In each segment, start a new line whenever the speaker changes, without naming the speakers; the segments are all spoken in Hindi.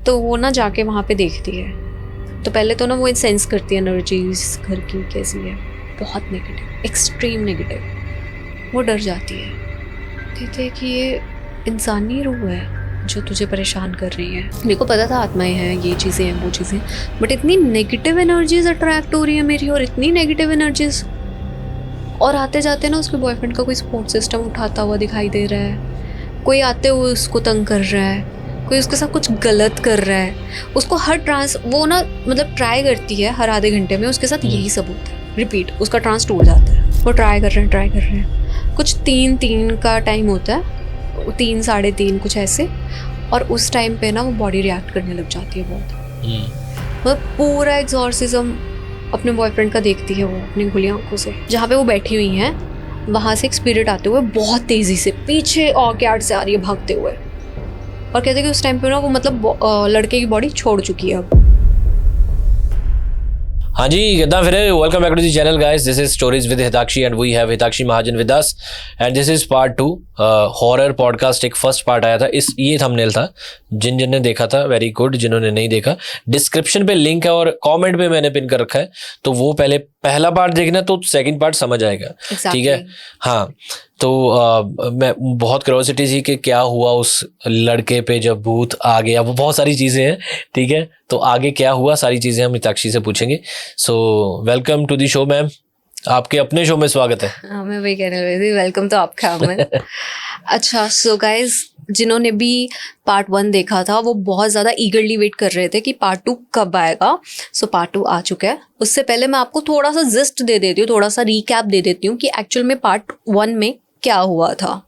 तो वो ना जाके वहाँ पे देखती है, तो पहले तो ना वो सेंस करती है एनर्जीज घर की कैसी है, बहुत नेगेटिव, एक्सट्रीम नेगेटिव। वो डर जाती है, कहती है कि ये इंसानी रूह है जो तुझे परेशान कर रही है। मेरे को पता था आत्माएं हैं, ये चीज़ें हैं, वो चीज़ें, बट इतनी नेगेटिव एनर्जीज अट्रैक्ट हो रही है मेरी, और इतनी नेगेटिव एनर्जीज। और आते जाते ना उसके बॉयफ्रेंड का कोई सपोर्ट सिस्टम उठाता हुआ दिखाई दे रहा है, कोई आते हुए उसको तंग कर रहा है, कोई उसके साथ कुछ गलत कर रहा है, उसको हर वो ना मतलब ट्राई करती है हर आधे घंटे में, उसके साथ यही सब होता है, रिपीट, उसका ट्रांस टूट जाता है। वो ट्राई कर रहे हैं, कुछ 3 का टाइम होता है, 3 साढ़े 3 कुछ ऐसे, और उस टाइम पे ना वो बॉडी रिएक्ट करने लग जाती है बहुत। वो पूरा एग्जॉर्सिज्म अपने बॉयफ्रेंड का देखती है वो अपनी खुली आंखों से। जहाँ पे वो बैठी हुई हैं वहाँ से एक स्पिरिट आते हुए बहुत तेज़ी से पीछे ऑर्किड से आ रही है भागते हुए, और कहते हैं कि उस टाइम पे ना वो मतलब लड़के की बॉडी छोड़ चुकी है अब।
हाँ जी, कितना फिर welcome back to the channel guys, this is stories with Hitakshi and we have Hitakshi Mahajan with us and this is part 2 horror podcast. एक फर्स्ट पार्ट आया था, ये थंबनेल था, जिन ने देखा था वेरी गुड, जिन्होंने नहीं देखा डिस्क्रिप्शन पे लिंक है और कमेंट पे मैंने पिन कर रखा है, तो वो पहला पार्ट देखना तो सेकंड पार्ट समझ आएगा। ठीक है, हाँ। तो मैं बहुत क्यूरियोसिटी थी कि क्या हुआ उस लड़के पे जब भूत आ गया, वो बहुत सारी चीज़ें हैं। ठीक है, तो आगे क्या हुआ सारी चीज़ें हम हिताक्षी से पूछेंगे। So welcome to the show ma'am, आपके अपने शो में स्वागत है।
हाँ, मैं वही कहने वाली थी, वेलकम तो आपका है। अच्छा, सो गाइज, जिन्होंने भी पार्ट 1 देखा था वो बहुत ज़्यादा ईगरली वेट कर रहे थे कि पार्ट 2 कब आएगा। सो पार्ट 2 आ चुका है। उससे पहले मैं आपको थोड़ा सा जिस्ट दे देती हूँ, थोड़ा सा रिकैप दे देती हूँ कि एक्चुअल में पार्ट 1 में क्या हुआ था।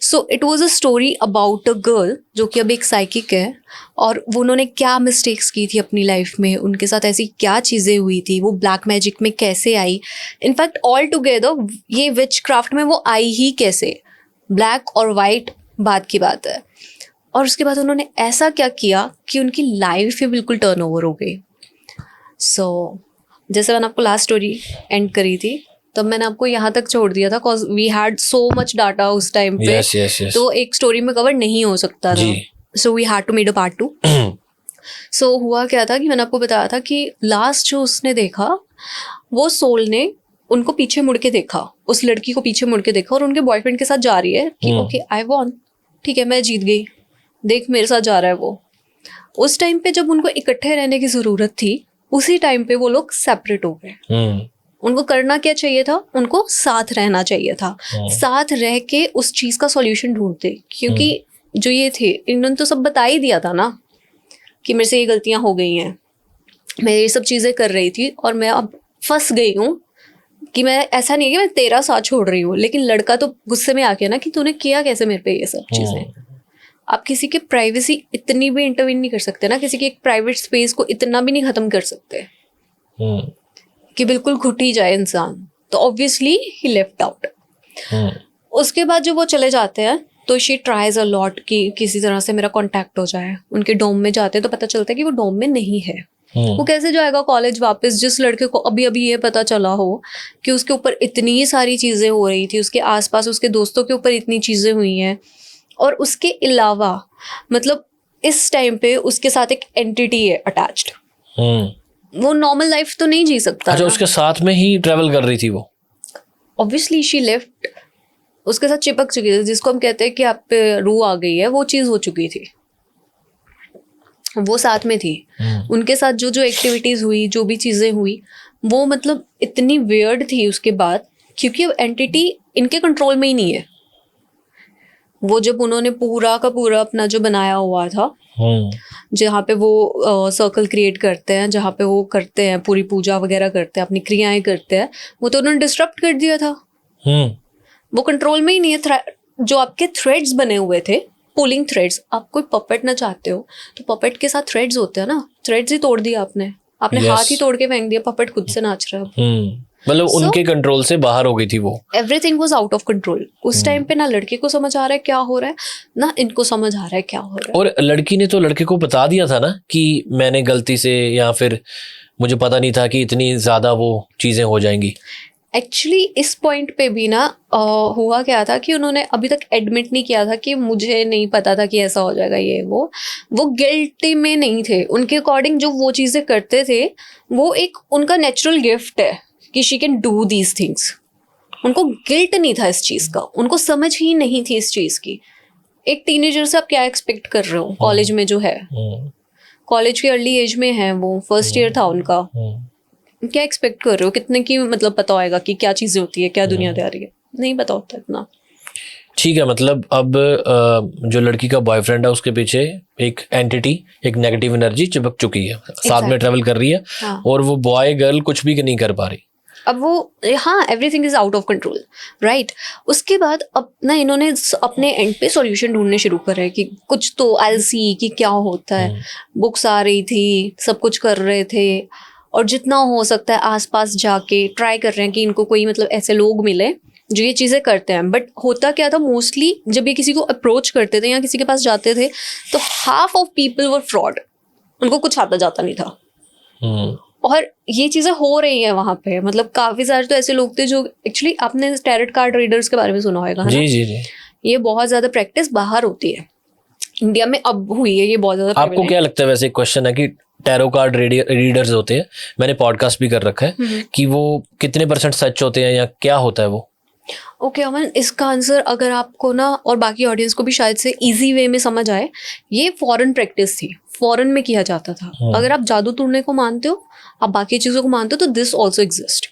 So it was a story about a girl जो कि अब एक साइकिक है, और वो उन्होंने क्या मिस्टेक्स की थी अपनी लाइफ में, उनके साथ ऐसी क्या चीज़ें हुई थी, वो ब्लैक मैजिक में कैसे आई, इनफैक्ट ऑल टुगेदर ये विच क्राफ्ट में वो आई ही कैसे, ब्लैक और वाइट बात की बात है। और उसके बाद उन्होंने ऐसा क्या किया कि उनकी लाइफ ही बिल्कुल टर्न ओवर हो गई। सो जैसे मैंने आपको लास्ट स्टोरी एंड करी थी, तब मैंने आपको यहाँ तक छोड़ दिया था because we had so much data उस टाइम पे।
yes.
तो एक स्टोरी में कवर नहीं हो सकता था, so we had to made a part 2। So हुआ क्या था कि मैंने आपको बताया था कि लास्ट जो उसने देखा, वो सोल ने उनको पीछे मुड़ के देखा, उस लड़की को पीछे मुड़ के देखा, और उनके बॉयफ्रेंड के साथ जा रही है कि ओके आई वॉन, ठीक है मैं जीत गई, देख मेरे साथ जा रहा है वो। उस टाइम पे जब उनको इकट्ठे रहने की जरूरत थी, उसी टाइम पे वो लोग सेपरेट हो गए। उनको करना क्या चाहिए था, उनको साथ रहना चाहिए था, साथ रह के उस चीज का सॉल्यूशन ढूंढते, क्योंकि जो ये थे इन्होंने तो सब बता ही दिया था ना कि मेरे से ये गलतियां हो गई हैं, मैं ये सब चीजें कर रही थी और मैं अब फंस गई हूँ, कि मैं ऐसा नहीं है कि मैं तेरा साथ छोड़ रही हूँ, लेकिन लड़का तो गुस्से में आके ना कि तूने किया कैसे मेरे पे ये सब चीजें। आप किसी के प्राइवेसी इतनी भी इंटरवीन नहीं कर सकते ना, किसी के एक प्राइवेट स्पेस को इतना भी नहीं खत्म कर सकते कि बिल्कुल घुट ही जाए इंसान। तो ऑब्वियसली ही लेफ्ट आउट। उसके बाद जो वो चले जाते हैं तो शी ट्राइज अ लॉट कि किसी तरह से मेरा कांटेक्ट हो जाए। उनके डोम में जाते हैं तो पता चलता है कि वो डोम में नहीं है। वो कैसे जाएगा कॉलेज वापस, जिस लड़के को अभी अभी ये पता चला हो कि उसके ऊपर इतनी सारी चीजें हो रही थी, उसके आसपास उसके दोस्तों के ऊपर इतनी चीजें हुई हैं, और उसके अलावा मतलब इस टाइम पे उसके साथ एक एंटिटी है अटैच्ड। वो नॉर्मल लाइफ तो नहीं जी सकता।
अच्छा, उसके साथ में ही ट्रेवल कर रही थी वो?
ऑब्वियसली शी लेफ्ट, उसके साथ चिपक चुकी थी, जिसको हम कहते हैं कि आप पे रूह आ गई है, वो चीज हो चुकी थी, वो साथ में थी। उनके साथ जो जो एक्टिविटीज हुई, जो भी चीजें हुई, वो मतलब इतनी वियर्ड थी उसके बाद, क्योंकि अब एंटिटी इनके कंट्रोल में ही नहीं है। वो जब उन्होंने पूरा का पूरा अपना जो बनाया हुआ था, जहाँ पे वो सर्कल क्रिएट करते हैं, जहाँ पे वो करते हैं पूरी पूजा वगैरह करते हैं, अपनी क्रियाएं करते हैं, वो तो उन्होंने डिस्टर्ब कर दिया था। वो कंट्रोल में ही नहीं है। जो आपके थ्रेड्स बने हुए थे, पुलिंग थ्रेड्स, आप कोई पपेट ना चाहते हो तो पपेट के साथ थ्रेड्स होते हैं ना, थ्रेड्स ही तोड़ दिया आपने हाथ ही तोड़ के फेंक दिया, पपेट खुद से नाच रहा है।
मतलब उनके कंट्रोल से बाहर हो गई थी वो।
Everything was out of control उस टाइम पे। ना लड़के को समझ आ रहा है क्या हो रहा है, ना इनको समझ आ रहा है क्या हो रहा है।
और लड़की ने तो लड़के को बता दिया था ना कि मैंने गलती से, या फिर मुझे पता नहीं था कि इतनी ज्यादा वो चीजें हो जाएंगी।
एक्चुअली इस पॉइंट पे भी ना हुआ क्या था कि उन्होंने अभी तक एडमिट नहीं किया था कि मुझे नहीं पता था कि ऐसा हो जाएगा ये वो गिल्टी में नहीं थे। उनके अकॉर्डिंग जो वो चीज़ें करते थे वो एक उनका नेचुरल गिफ्ट है कि she can do these things. उनको गिल्ट नहीं था इस चीज़ का, उनको समझ ही नहीं थी इस चीज़ की। एक टीनेजर से आप क्या एक्सपेक्ट कर रहे हो कॉलेज में जो है, कॉलेज की अर्ली एज में है, वो फर्स्ट ईयर था उनका, क्या एक्सपेक्ट कर रहे हो? कितने की मतलब पता होएगा कि क्या चीज़ें होती है, क्या दुनियादारी है? नहीं पता होता इतना।
ठीक है, मतलब अब जो लड़की का बॉयफ्रेंड है उसके पीछे एक एंटिटी, एक नेगेटिव एनर्जी चिपक चुकी है, साथ में ट्रेवल कर रही है।
हाँ।
और वो बॉय गर्ल कुछ भी नहीं कर पा रही।
अब वो, हाँ, everything is out of control, right. उसके बाद अब ना इन्होंने अपने एंड पे सॉल्यूशन ढूंढने शुरू करे कि कुछ तो आई सी कि क्या होता है। बुक्स आ रही थी, सब कुछ कर रहे थे, और जितना हो सकता है आसपास जाके ट्राई कर रहे हैं कि इनको कोई मतलब ऐसे लोग मिले जो ये चीज़ें करते हैं। बट होता क्या था, मोस्टली जब ये किसी को अप्रोच करते थे या किसी के पास जाते थे तो half of people were fraud, उनको कुछ आता जाता नहीं था। और ये चीज़ें हो रही हैं वहाँ पे, मतलब काफ़ी सारे तो ऐसे लोग थे जो एक्चुअली, आपने टैरोट कार्ड रीडर्स के बारे में सुना होगा, है ना?
जी।
ये बहुत ज़्यादा प्रैक्टिस बाहर होती है, इंडिया में अब हुई है ये बहुत ज़्यादा।
आपको क्या लगता है, वैसे एक क्वेश्चन है कि टैरो कार्ड रीडर्स होते हैं, मैंने पॉडकास्ट भी कर रखा है, कि वो कितने % सच होते हैं या क्या होता है वो?
ओके अमन, इसका आंसर अगर आपको ना और बाकी ऑडियंस को भी शायद से इजी वे में समझ आए, ये फॉरेन प्रैक्टिस थी, फॉरेन में किया जाता था। अगर आप जादू टूटने को मानते हो, आप बाकी चीज़ों को मानते हो, तो दिस ऑल्सो एग्जिस्ट।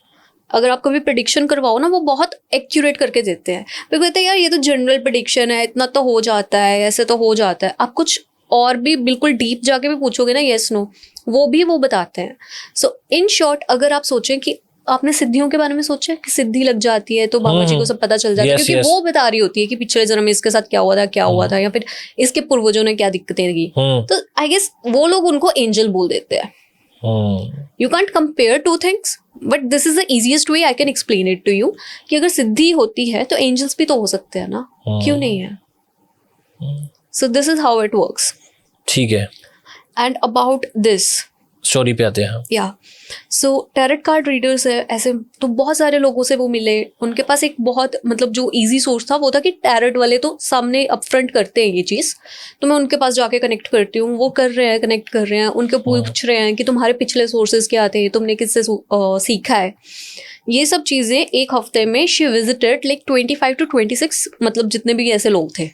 अगर आप कभी प्रेडिक्शन करवाओ ना, वो बहुत एक्यूरेट करके देते हैं। फिर कहते हैं यार ये तो जनरल प्रेडिक्शन है, इतना तो हो जाता है, ऐसे तो हो जाता है। आप कुछ और भी बिल्कुल डीप जाके भी पूछोगे ना, येस नो, वो बताते हैं। सो इन शॉर्ट, अगर आप सोचें कि आपने सिद्धियों के बारे में सोचा है कि सिद्धि लग जाती है तो बाबा जी को सब पता चल जाता है,
Yes,
क्योंकि
yes.
वो बता रही होती है कि पिछले जन्म में इसके साथ क्या हुआ था, या फिर इसके पूर्वजों ने क्या दिक्कतें की। तो आई गेस वो लोग उनको एंजल बोल देते हैं। You can't compare two things, but this is the easiest way I can explain it to you, कि अगर सिद्धि होती है तो एंजल्स भी तो हो सकते हैं ना, क्यों नहीं है? So this is how it works.
ठीक है,
एंड अबाउट दिस
स्टोरी पे आते हैं।
या सो टैरोट कार्ड रीडर्स है ऐसे, तो बहुत सारे लोगों से वो मिले। उनके पास एक बहुत मतलब जो इजी सोर्स था वो था कि टैरोट वाले तो सामने अपफ्रंट करते हैं ये चीज़, तो मैं उनके पास जाके कनेक्ट करती हूँ। वो कर रहे हैं, कनेक्ट कर रहे हैं, उनके पूछ रहे हैं कि तुम्हारे पिछले सोर्सेज क्या थे, तुमने किससे सीखा है। ये सब चीज़ें एक हफ्ते में शी विजिटेड लाइक 25 to 26, मतलब जितने भी ऐसे लोग थे,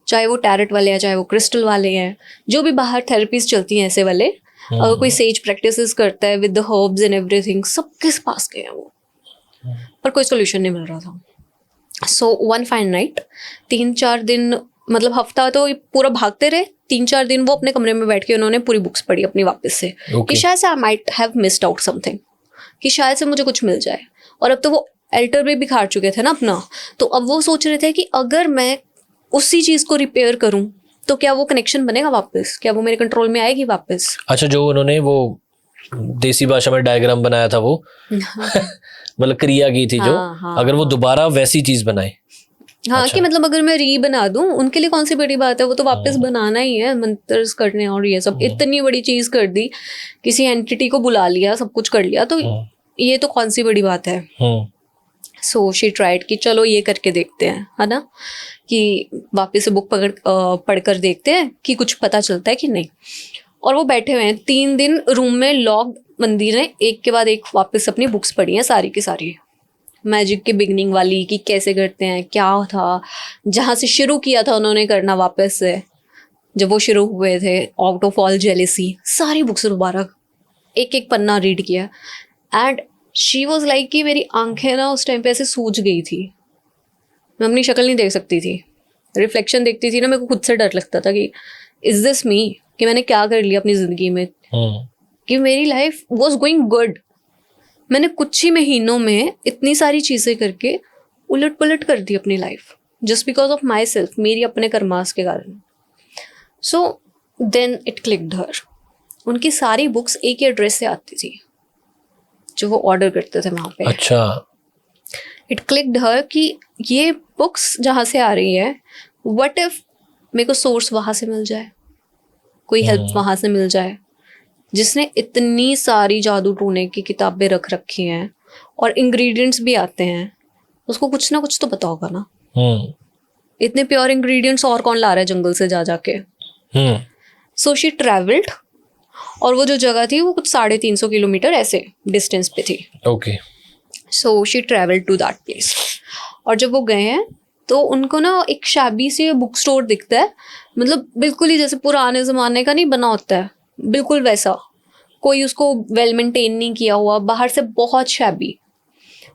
चाहे वो टैरोट वाले हैं, चाहे वो क्रिस्टल वाले हैं, जो भी बाहर थेरेपीज चलती हैं ऐसे वाले, अगर कोई सेज प्रैक्टिसेस करता है with the herbs and everything, सबके पास गए हैं वो, पर कोई सोल्यूशन नहीं मिल रहा था। सो वन फाइन नाइट, 3-4 दिन, मतलब हफ्ता तो पूरा भागते रहे, 3-4 दिन वो अपने कमरे में बैठ के उन्होंने पूरी बुक्स पढ़ी अपनी वापस से, कि शायद से I might have missed out something, कि शायद से मुझे कुछ मिल जाए। और अब तो वो एल्टर भी बिखार चुके थे ना अपना, तो अब वो सोच रहे थे कि अगर मैं उसी चीज़ को रिपेयर करूं तो क्या वो कनेक्शन बनेगा वापस, क्या वो मेरे कंट्रोल में आएगी वापस।
अच्छा, जो उन्होंने वो देसी भाषा में डायग्राम बनाया था वो मतलब क्रिया की थी, जो अगर वो दोबारा वैसी चीज बनाए,
हाँ,
अच्छा।
कि मतलब अगर मैं री बना दूं, उनके लिए कौन सी बड़ी बात है, वो तो वापस बनाना ही है, मंत्र करने और ये सब। इतनी बड़ी चीज कर दी, किसी एंटिटी को बुला लिया, सब कुछ कर लिया, तो ये तो कौन सी बड़ी बात है। सो शी ट्राइड कि चलो ये करके देखते हैं, है ना, कि वापस से बुक पढ़ कर देखते हैं कि कुछ पता चलता है कि नहीं। और वो बैठे हुए हैं 3 दिन रूम में लॉक बंदी ने, एक के बाद एक वापस अपनी बुक्स पढ़ी हैं सारी की सारी, मैजिक की बिगनिंग वाली, कि कैसे करते हैं, क्या था, जहाँ से शुरू किया था उन्होंने करना वापस से, जब वो शुरू हुए थे, आउट ऑफ ऑल जेलेसी, सारी बुक्स दोबारा एक एक पन्ना रीड किया। एंड शी वॉज लाइक कि मेरी आंखें ना उस टाइम पे ऐसे सूज गई थी, मैं अपनी शक्ल नहीं देख सकती थी, रिफ्लेक्शन देखती थी ना, मेरे को खुद से डर लगता था कि इज दिस मी, कि मैंने क्या कर लिया अपनी ज़िंदगी में, कि मेरी लाइफ वॉज गोइंग गुड, मैंने कुछ ही महीनों में इतनी सारी चीज़ें करके उलट पुलट कर दी अपनी life, just because of my self, मेरी अपने कर्मास के कारण। सो देन इट क्लिक्ड हर, उनकी सारी बुक्स एक ही एड्रेस से आती थी जो वो ऑर्डर करते थे वहाँ पे।
अच्छा,
इट क्लिक्ड हर कि ये बुक्स जहाँ से आ रही है, व्हाट इफ मेरे को सोर्स वहाँ से मिल जाए, कोई हेल्प वहाँ से मिल जाए, जिसने इतनी सारी जादू टूने की किताबें रख रखी हैं, और इंग्रेडिएंट्स भी आते हैं, उसको कुछ ना कुछ तो पता होगा ना। इतने प्योर इंग्रेडिएंट्स और कौन ला रहा है जंगल से जा जाके। सो शी ट्रैवल्ड, और वो जो जगह थी वो कुछ 350 किलोमीटर ऐसे डिस्टेंस पे थी।
Okay.
So she travelled to that place. और जब वो गए हैं तो उनको ना एक शाबी से बुक स्टोर दिखता है, मतलब बिल्कुल ही जैसे पुराने ज़माने का नहीं बना होता है, बिल्कुल वैसा, कोई उसको वेल मेंटेन नहीं किया हुआ, बाहर से बहुत शैबी।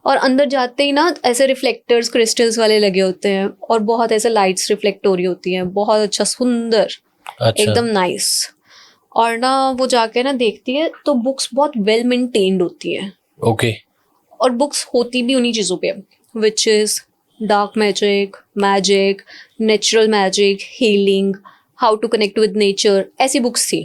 और अंदर जाते ही ना ऐसे रिफ्लेक्टर्स क्रिस्टल्स वाले लगे होते हैं और बहुत ऐसे लाइट्स रिफ्लेक्ट हो रही होती हैं, बहुत अच्छा सुंदर,
अच्छा।
एकदम नाइस। और ना वो जाके ना देखती है तो बुक्स बहुत वेल मेंटेन्ड होती हैं।
ओके।
और बुक्स होती भी उन्हीं चीज़ों पे, which is dark magic, magic, natural magic, healing, how to connect with nature, ऐसी बुक्स थी।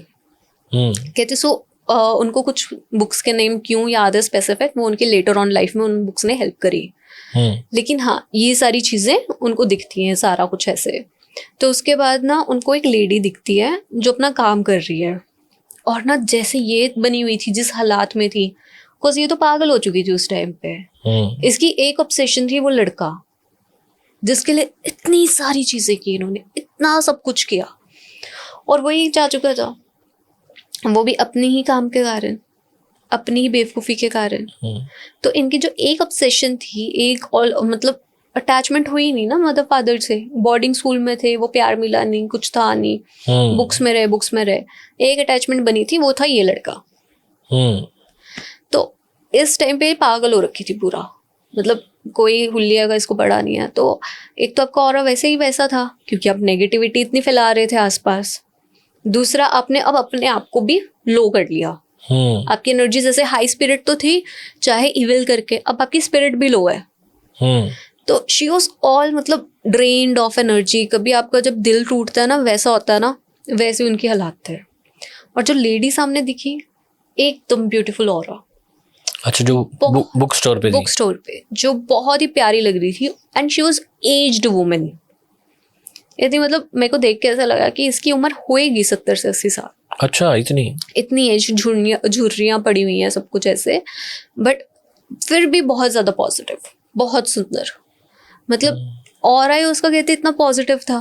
कहते सो उनको कुछ बुक्स के नेम क्यों याद है स्पेसिफिक, वो उनके लेटर ऑन लाइफ में उन बुक्स ने हेल्प करी। लेकिन हाँ, ये सारी चीज़ें उनको दिखती हैं, सारा कुछ ऐसे। तो उसके बाद ना उनको एक लेडी दिखती है जो अपना काम कर रही है, और ना जैसे ये बनी हुई थी जिस हालात में थी, बिकॉज ये तो पागल हो चुकी थी उस टाइम पे। इसकी एक ऑब्सेशन थी वो लड़का, जिसके लिए इतनी सारी चीज़ें की इन्होंने, इतना सब कुछ किया, और वही जा चुका था, वो भी अपने ही काम के कारण, अपनी ही बेवकूफ़ी के कारण। तो इनकी जो एक ऑब्सेशन थी, एक और मतलब अटैचमेंट हुई नहीं ना मदर फादर से, बोर्डिंग स्कूल में थे, वो प्यार मिला नहीं, कुछ था नहीं, बुक्स में रहे, एक अटैचमेंट बनी थी, वो था ये लड़का। तो इस टाइम पे पागल हो रखी थी पूरा, मतलब कोई हुलिया का इसको पड़ा नहीं है। तो एक तो आपका ऑरा वैसे ही वैसा था क्योंकि आप नेगेटिविटी इतनी फैला रहे थे आसपास, दूसरा आपने अब अपने आप को भी लो कर लिया। आपकी एनर्जी जैसे हाई स्पिरिट तो थी, चाहे इविल करके, अब आपकी स्पिरिट भी लो है। तो शी वॉज ऑल मतलब ड्रेन्ड ऑफ एनर्जी। कभी आपका जब दिल टूटता है ना, वैसा होता है ना, वैसे उनकी हालात थे। और जो लेडी सामने दिखी, एकदम ब्यूटीफुल ऑरा।
अच्छा, जो बुक स्टोर पे थी?
बुक स्टोर पे, जो बहुत ही प्यारी लग रही थी, and she was aged women. यदि मतलब मेरे को देख के ऐसा लगा कि इसकी उम्र होएगी 70 से 80 साल।
अच्छा, इतनी
एज, झुर्रियाँ पड़ी हुई हैं, सब कुछ ऐसे, बट फिर भी बहुत ज़्यादा पॉजिटिव, बहुत सुंदर। मतलब और आई उसका कहते इतना पॉजिटिव था,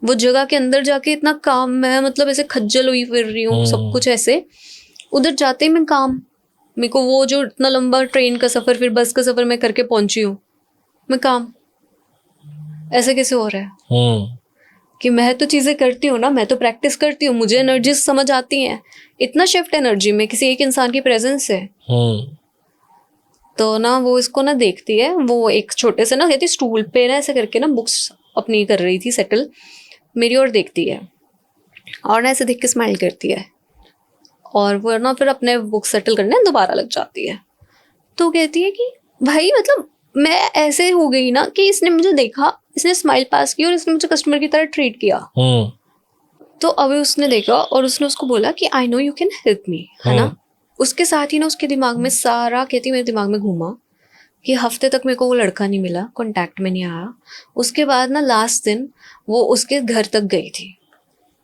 वो जगह के अंदर जाके इतना काम, मैं मतलब ऐसे खज्जल हुई फिर रही हूँ, सब कुछ ऐसे। उधर जाते ही मैं काम, मेरे को वो जो इतना लंबा ट्रेन का सफ़र, फिर बस का सफ़र मैं करके पहुंची हूँ, मैं काम, ऐसे कैसे हो रहा है? कि मैं तो चीज़ें करती हूँ ना, मैं तो प्रैक्टिस करती हूँ, मुझे एनर्जी समझ आती हैं, इतना शिफ्ट एनर्जी में किसी एक इंसान की प्रेजेंस से। तो ना वो इसको ना देखती है, वो एक छोटे से ना कहती स्टूल पे ना ऐसे करके ना बुक्स अपनी कर रही थी सेटल, मेरी ओर देखती है और ना ऐसे देख के स्माइल करती है, और वो ना फिर अपने बुक सेटल करने दोबारा लग जाती है। तो कहती है कि भाई मतलब मैं ऐसे हो गई ना कि इसने मुझे देखा, इसने स्माइल पास की और इसने मुझे कस्टमर की तरह ट्रीट किया। तो अभी उसने देखा और उसने उसको बोला कि I know you can help me, है ना। उसके साथ ही ना उसके दिमाग में सारा, कहती मेरे दिमाग में घूमा कि हफ्ते तक मेरे को वो लड़का नहीं मिला, कांटेक्ट में नहीं आया। उसके बाद ना लास्ट दिन वो उसके घर तक गई थी,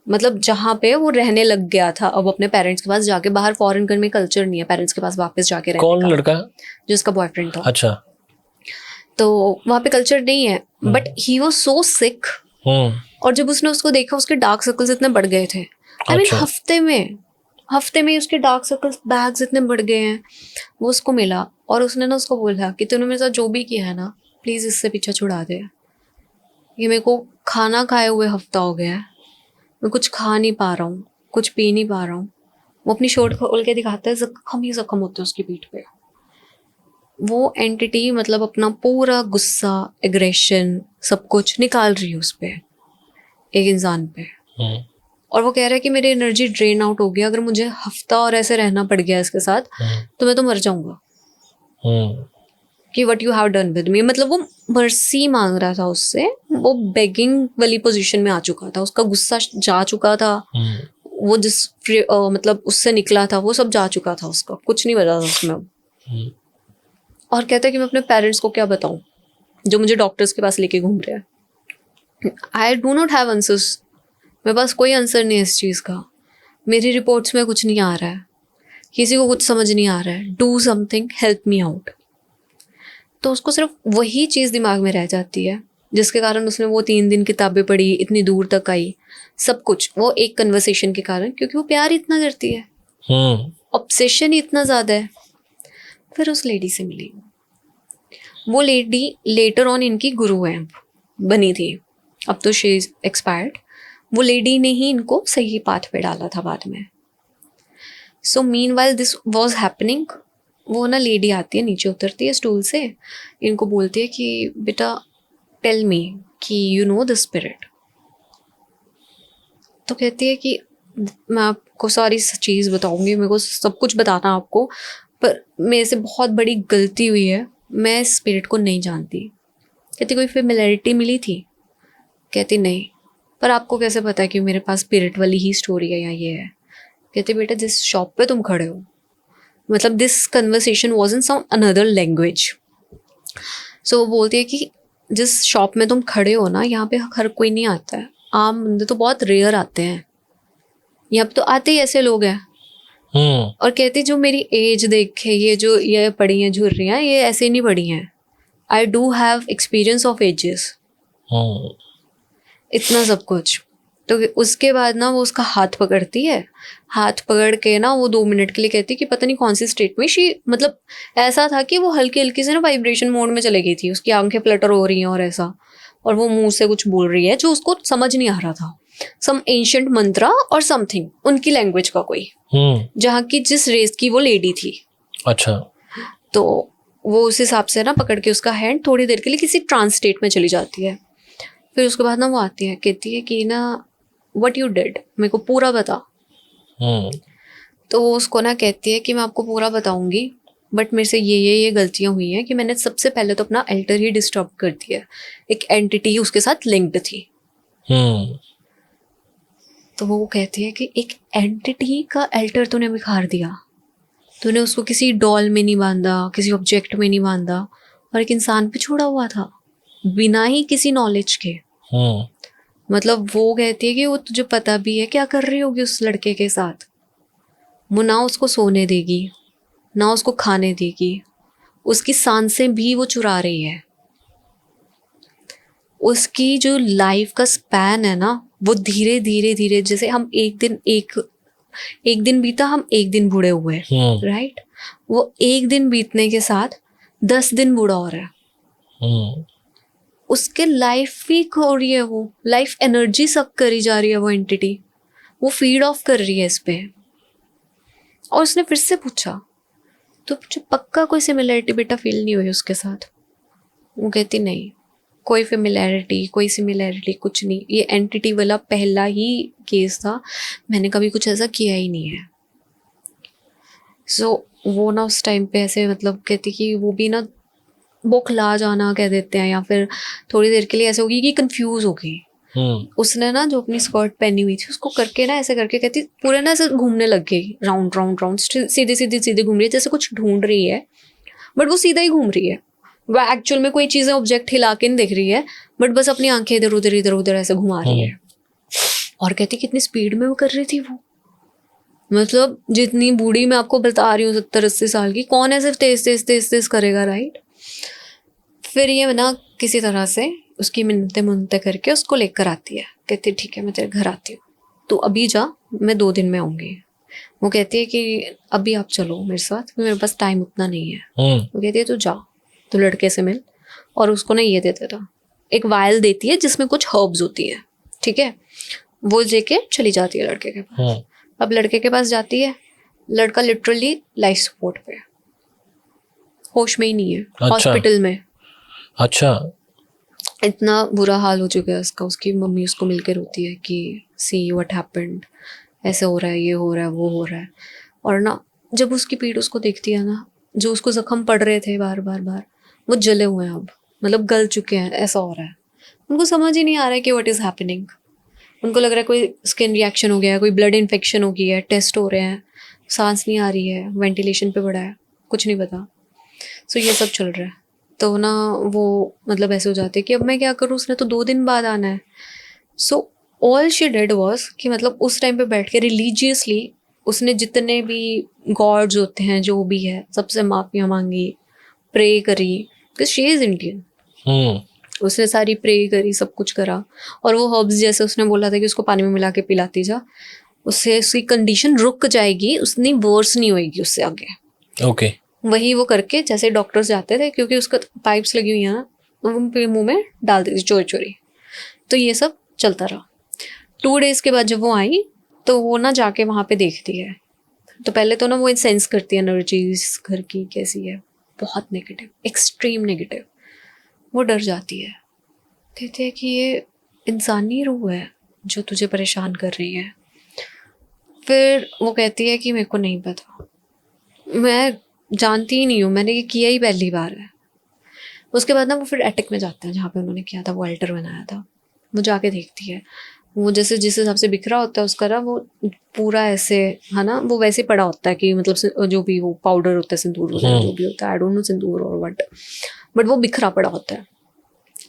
मतलब जहाँ पे वो रहने लग गया था अब अपने पेरेंट्स के पास जाके। बाहर फॉरेन घर में कल्चर नहीं है पेरेंट्स के पास वापस जाके रहने का।
कौन लड़का?
जिसका बॉयफ्रेंड था।
अच्छा।
तो वहाँ पे कल्चर नहीं है, बट ही वाज सो सिक। और जब उसने उसको देखा, उसके डार्क सर्कल्स इतने बढ़ गए थे। आई मीन हफ्ते में उसके डार्क सर्कल्स, बैग्स इतने बढ़ गए हैं। वो उसको मिला और उसने ना उसको बोला कि तूने मेरे साथ जो भी किया है ना, प्लीज़ इससे पीछे छुड़ा दे। ये मेरे को खाना खाए हुए हफ्ता हो गया है, मैं कुछ खा नहीं पा रहा हूँ, कुछ पी नहीं पा रहा हूँ। वो अपनी शर्ट खोल के दिखाता है, जख्म ही जख्म होते हैं उसकी पीठ पे। वो एंटिटी मतलब अपना पूरा गुस्सा, एग्रेशन, सब कुछ निकाल रही है उस पर, एक इंसान पे। और वो कह रहा है कि मेरी एनर्जी ड्रेन आउट हो गया, अगर मुझे हफ्ता और ऐसे रहना पड़ गया इसके साथ तो मैं तो मर जाऊंगा। कि what you have done with me, मतलब वो मर्सी मांग रहा था उससे, वो बेगिंग वाली पोजीशन में आ चुका था, उसका गुस्सा जा चुका था, वो जिस मतलब उससे निकला था वो सब जा चुका था, उसका कुछ नहीं बचा था उसमें। और कहता है कि मैं अपने पेरेंट्स को क्या बताऊं जो मुझे डॉक्टर्स के पास लेके घूम रहे हैं। I do not have answers, मेरे पास कोई आंसर नहीं है इस चीज़ का, मेरी रिपोर्ट्स में कुछ नहीं आ रहा है। किसी को कुछ समझ नहीं आ रहा है, do something, help me out. तो उसको सिर्फ वही चीज़ दिमाग में रह जाती है जिसके कारण उसने वो 3 दिन किताबें पढ़ी, इतनी दूर तक आई, सब कुछ वो एक कन्वर्सेशन के कारण, क्योंकि वो प्यार इतना करती है, ऑब्सेशन इतना ज़्यादा है। फिर उस लेडी से मिली। वो लेडी लेटर ऑन इनकी गुरु है बनी थी, अब तो शी इज एक्सपायर्ड। वो लेडी ने ही इनको सही पाथ पे डाला था बाद में। So mean while this was happening, वो ना लेडी आती है, नीचे उतरती है स्टूल से, इनको बोलती है कि बेटा टेल मी कि यू नो द स्पिरिट। तो कहती है कि मैं आपको सारी चीज़ बताऊंगी, मेरे को सब कुछ बताना आपको, पर मेरे से बहुत बड़ी गलती हुई है, मैं स्पिरिट को नहीं जानती। कहती कोई फेमिलियरिटी मिली थी? कहती नहीं। पर आपको कैसे पता है कि मेरे पास स्पिरिट वाली ही स्टोरी है या ये है? कहती बेटा जिस शॉप पे तुम खड़े हो, मतलब this conversation was in some another language. So वो बोलती है कि जिस शॉप में तुम खड़े हो ना, यहाँ पे हर कोई नहीं आता है, आम बंदे तो बहुत रेयर आते हैं, यहाँ पे तो आते ही ऐसे लोग हैं। और कहती जो मेरी एज देखे, ये जो ये पड़ी हैं झुर्रियाँ, ये ऐसे नहीं पड़ी हैं, I do have experience of ages, इतना सब कुछ। तो उसके बाद ना वो उसका हाथ पकड़ती है, हाथ पकड़ के ना वो 2 मिनट के लिए कहती कि पता नहीं कौन सी स्टेट में शी, मतलब ऐसा था कि वो हल्की हल्की से ना वाइब्रेशन मोड में चली गई थी, उसकी आंखें फ्लटर हो रही हैं और ऐसा, और वो मुंह से कुछ बोल रही है जो उसको समझ नहीं आ रहा था, सम एंशिएंट मंत्रा और समथिंग, उनकी लैंग्वेज का कोई, जहाँ की जिस रेस की वो लेडी थी।
अच्छा।
तो वो उस हिसाब से ना पकड़ के उसका हैंड थोड़ी देर के लिए किसी ट्रांस स्टेट में चली जाती है। फिर उसके बाद ना वो आती है, कहती है कि ना व्हाट यू डिड, मेरे को पूरा बता। तो वो उसको ना कहती है कि मैं आपको पूरा बताऊंगी, बट मेरे से ये गलतियां हुई हैं कि मैंने सबसे पहले तो अपना एल्टर ही डिस्टर्ब कर दिया, एक एंटिटी उसके साथ लिंक्ड थी। तो वो कहती है कि एक एंटिटी का एल्टर तूने बिखार दिया, तूने उसको किसी डॉल में नहीं बांधा, किसी ऑब्जेक्ट में नहीं बांधा, और एक इंसान पे छोड़ा हुआ था बिना ही किसी नॉलेज के। मतलब वो कहती है कि वो तुझे पता भी है क्या कर रही होगी उस लड़के के साथ, वो ना उसको सोने देगी, ना उसको खाने देगी, उसकी सांसें भी वो चुरा रही है, उसकी जो लाइफ का स्पैन है ना, वो धीरे धीरे धीरे, जैसे हम एक दिन बीता, हम एक दिन बूढ़े हुए, राइट, वो एक दिन बीतने के साथ 10 दिन बूढ़ा हो रहा है। उसके लाइफ फीक हो रही है, वो लाइफ एनर्जी सक करी जा रही है, वो एंटिटी वो फीड ऑफ कर रही है इस पे। और उसने फिर से पूछा तो मुझे पक्का कोई सिमिलैरिटी बेटा फील नहीं हुई उसके साथ? वो कहती नहीं, कोई सिमिलैरिटी कुछ नहीं, ये एंटिटी वाला पहला ही केस था, मैंने कभी कुछ ऐसा किया ही नहीं है। सो वो ना उस टाइम पे ऐसे, मतलब कहती कि वो भी ना बौखला जाना कह देते हैं, या फिर थोड़ी देर के लिए ऐसे होगी कि कंफ्यूज हो गई। उसने ना जो अपनी स्कर्ट पहनी हुई थी उसको करके ना ऐसे करके, कहती पूरे ना ऐसे घूमने लग गई, राउंड राउंड राउंड, सीधी घूम रही है, जैसे कुछ ढूंढ रही है, बट वो सीधा ही घूम रही है, वो एक्चुअल में कोई चीज़ें ऑब्जेक्ट हिला के नहीं दिख रही है, बट बस अपनी आंखें इधर उधर ऐसे घुमा रही है। और कहती कितनी स्पीड में वो कर रही थी, वो मतलब जितनी बूढ़ी मैं आपको बता रही हूँ 70-80 साल की, कौन ऐसे तेज करेगा, राइट। फिर ये ना किसी तरह से उसकी मिन्नतें करके उसको लेकर आती है, कहती ठीक है मैं तेरे घर आती हूँ, तो अभी जा, मैं 2 दिन में आऊँगी। वो कहती है कि अभी आप चलो मेरे साथ, मेरे पास टाइम उतना नहीं है। वो कहती है तू जा, तो लड़के से मिल, और उसको ना ये दे देता, एक वायल देती है जिसमें कुछ हर्ब्स होती है, ठीक है, वो लेके चली जाती है लड़के के पास। अब लड़के के पास जाती है, लड़का लिटरली लाइफ सपोर्ट पे, होश में ही नहीं है, हॉस्पिटल में।
अच्छा।
इतना बुरा हाल हो चुका है उसका, उसकी मम्मी उसको मिलकर रोती है कि सी व्हाट हैपेंड, ऐसे हो रहा है, ये हो रहा है, वो हो रहा है। और ना जब उसकी पीठ उसको देखती है ना, जो उसको जख्म पड़ रहे थे बार बार वो जले हुए हैं अब, मतलब गल चुके हैं, ऐसा हो रहा है। उनको समझ ही नहीं आ रहा है कि व्हाट इज़ हैपनिंग। उनको लग रहा है कोई स्किन रिएक्शन हो गया है, कोई ब्लड इन्फेक्शन हो गई है, टेस्ट हो रहे हैं, सांस नहीं आ रही है, वेंटिलेशन पे पड़ा है, कुछ नहीं पता। सो ये सब चल रहा है। तो ना वो मतलब ऐसे हो जाते कि अब मैं क्या करूँ, उसने तो 2 दिन बाद आना है। So all she did was कि मतलब उस टाइम पे बैठ के रिलीजियसली उसने जितने भी गॉड्स होते हैं जो भी है सबसे माफिया मांगी, प्रे करी, बिकॉज शी इज इंडियन। उसने सारी प्रे करी, सब कुछ करा, और वो हर्ब्स जैसे उसने बोला था कि उसको पानी में मिला के पिलाती जा, उससे उसकी कंडीशन रुक जाएगी, उसने वर्स नहीं होएगी उससे आगे।
ओके।
वही वो करके जैसे डॉक्टर्स जाते थे, क्योंकि उसका पाइप्स लगी हुई है ना, तो वो फिर मुंह में डाल देती चोरी चोरी। तो ये सब चलता रहा। 2 days के बाद जब वो आई तो वो ना जाके वहाँ पे देखती है, तो पहले तो ना वो सेंस करती है एनर्जीज घर की कैसी है, बहुत नेगेटिव, एक्सट्रीम नेगेटिव। वो डर जाती है, कहती है कि ये इंसानी रूह है जो तुझे परेशान कर रही है। फिर वो कहती है कि मेरे को नहीं पता, मैं जानती ही नहीं हूँ, मैंने ये किया ही पहली बार है। उसके बाद ना वो फिर एटिक में जाते हैं जहाँ पे उन्होंने किया था, वो अल्टर बनाया था। वो जाके देखती है, वो जैसे जिस हिसाब से बिखरा होता है उसका ना, वो पूरा ऐसे है ना, वो वैसे पड़ा होता है कि मतलब जो भी वो पाउडर होता है, सिंदूर वगैरह जो भी होता है, आई डोंट नो सिंदूर और बट वो बिखरा पड़ा होता है,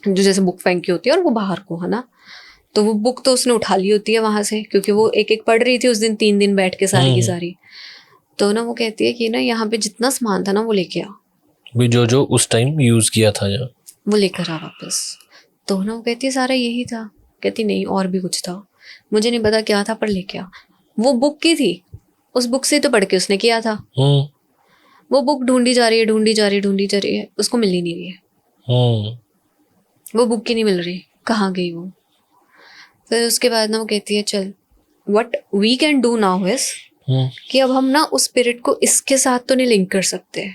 जो जैसे बुक फेंकी होती है और वो बाहर को, है ना। तो वो बुक तो उसने उठा ली होती है वहां से, क्योंकि वो एक एक पढ़ रही थी उस दिन 3 दिन बैठ के सारी की सारी। तो ना वो कहती है कि ना यहाँ पे जितना सामान था ना वो लेके आ,
भी जो उस टाइम यूज किया था जो,
वो लेकर आ वापस। तो ना वो कहती है सारा यही था, कहती नहीं और भी कुछ था, मुझे नहीं पता क्या था पर लेके आ। वो बुक की थी, उस बुक से तो पढ़ के उसने किया था। वो बुक ढूंढी जा रही है, ढूंढी जा रही है, ढूंढी जा रही है, उसको मिल ही नहीं रही है। वो बुक की नहीं मिल रही, कहाँ गई वो। फिर उसके बाद ना वो कहती है चल what we can do now is कि अब हम ना उस स्पिरिट को इसके साथ तो नहीं लिंक कर सकते,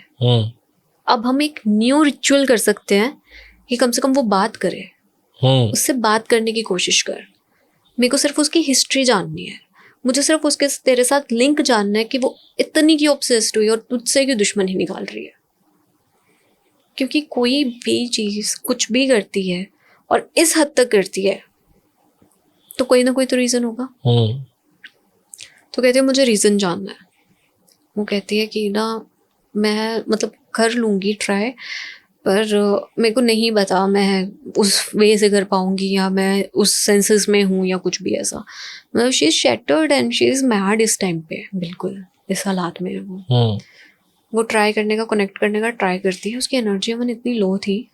अब हम एक न्यू रिचुअल कर सकते हैं कि कम से कम वो बात करे, उससे बात करने की कोशिश कर। मेरे को सिर्फ उसकी हिस्ट्री जाननी है, मुझे सिर्फ उसके तेरे साथ लिंक जानना है कि वो इतनी की ऑब्सेस्ड हुई और तुझसे की दुश्मन ही निकाल रही है। क्योंकि कोई भी चीज कुछ भी करती है और इस हद तक करती है तो कोई ना कोई तो रीजन होगा। तो कहती है मुझे रीजन जानना है। वो कहती है कि ना मैं मतलब कर लूँगी ट्राई, पर मेरे को नहीं पता मैं उस वे से कर पाऊँगी या मैं उस सेंसेस में हूँ या कुछ भी ऐसा। मतलब she is shattered and she is mad इस टाइम पे, बिल्कुल इस हालात में है वो ट्राई करने का, कनेक्ट करने का ट्राई करती है। उसकी एनर्जी मन इतनी लो थी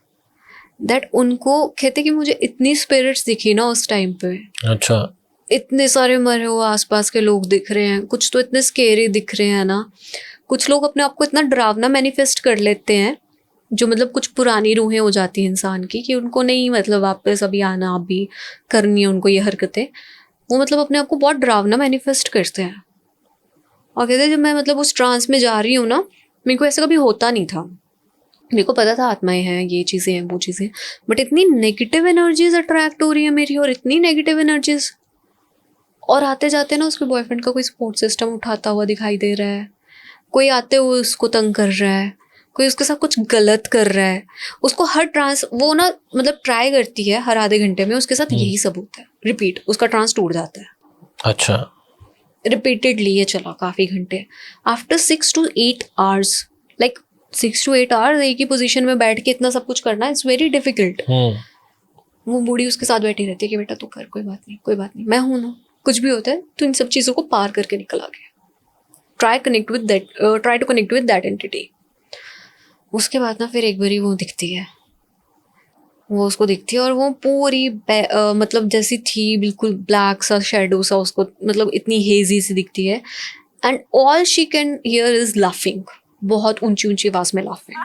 दैट उनको कहते कि मुझे इतनी स्पिरिट्स दिखी ना उस टाइम पे।
अच्छा।
इतने सारे मरे हुए आसपास के लोग दिख रहे हैं, कुछ तो इतने स्केरी दिख रहे हैं ना। कुछ लोग अपने आप को इतना डरावना मैनिफेस्ट कर लेते हैं, जो मतलब कुछ पुरानी रूहें हो जाती हैं इंसान की, कि उनको नहीं मतलब वापस अभी आना, अभी करनी है उनको ये हरकतें। वो मतलब अपने आप को बहुत डरावना मैनिफेस्ट करते हैं। और कहते हैं जब मैं मतलब उस ट्रांस में जा रही हूँ ना, मेरे को ऐसा कभी होता नहीं था। मेरे को पता था आत्माएं हैं, ये चीज़ें हैं, वो चीज़ें, बट इतनी नेगेटिव एनर्जीज अट्रैक्ट हो रही है मेरी, और इतनी नेगेटिव एनर्जीज। और आते जाते ना उसके बॉयफ्रेंड का कोई सपोर्ट सिस्टम उठाता हुआ दिखाई दे रहा है, कोई आते हुए उसको तंग कर रहा है, कोई उसके साथ कुछ गलत कर रहा है। उसको हर ट्रांस वो ना मतलब ट्राई करती है हर आधे घंटे में, उसके साथ यही सब होता है, रिपीट, उसका ट्रांस टूट जाता है।
अच्छा।
रिपीटेडली ये चला काफ़ी घंटे। After 6 to 8 hours, like 6 to 8 hours एक ही पोजीशन में बैठ के इतना सब कुछ करना, इट्स वेरी डिफिकल्ट। वो बूढ़ी उसके साथ बैठी रहती है कि बेटा तू कर, कोई बात नहीं, कोई बात नहीं, मैं हूं ना, कुछ भी होता है तो इन सब चीज़ों को पार करके निकल आ गया। Try to connect with that entity. उसके बाद ना फिर एक बारी वो दिखती है, वो उसको दिखती है और वो पूरी मतलब जैसी थी बिल्कुल ब्लैक सा शेडो सा, उसको मतलब इतनी हेजी सी दिखती है। And all she can hear is laughing, बहुत ऊंची ऊंची आवाज में लाफिंग।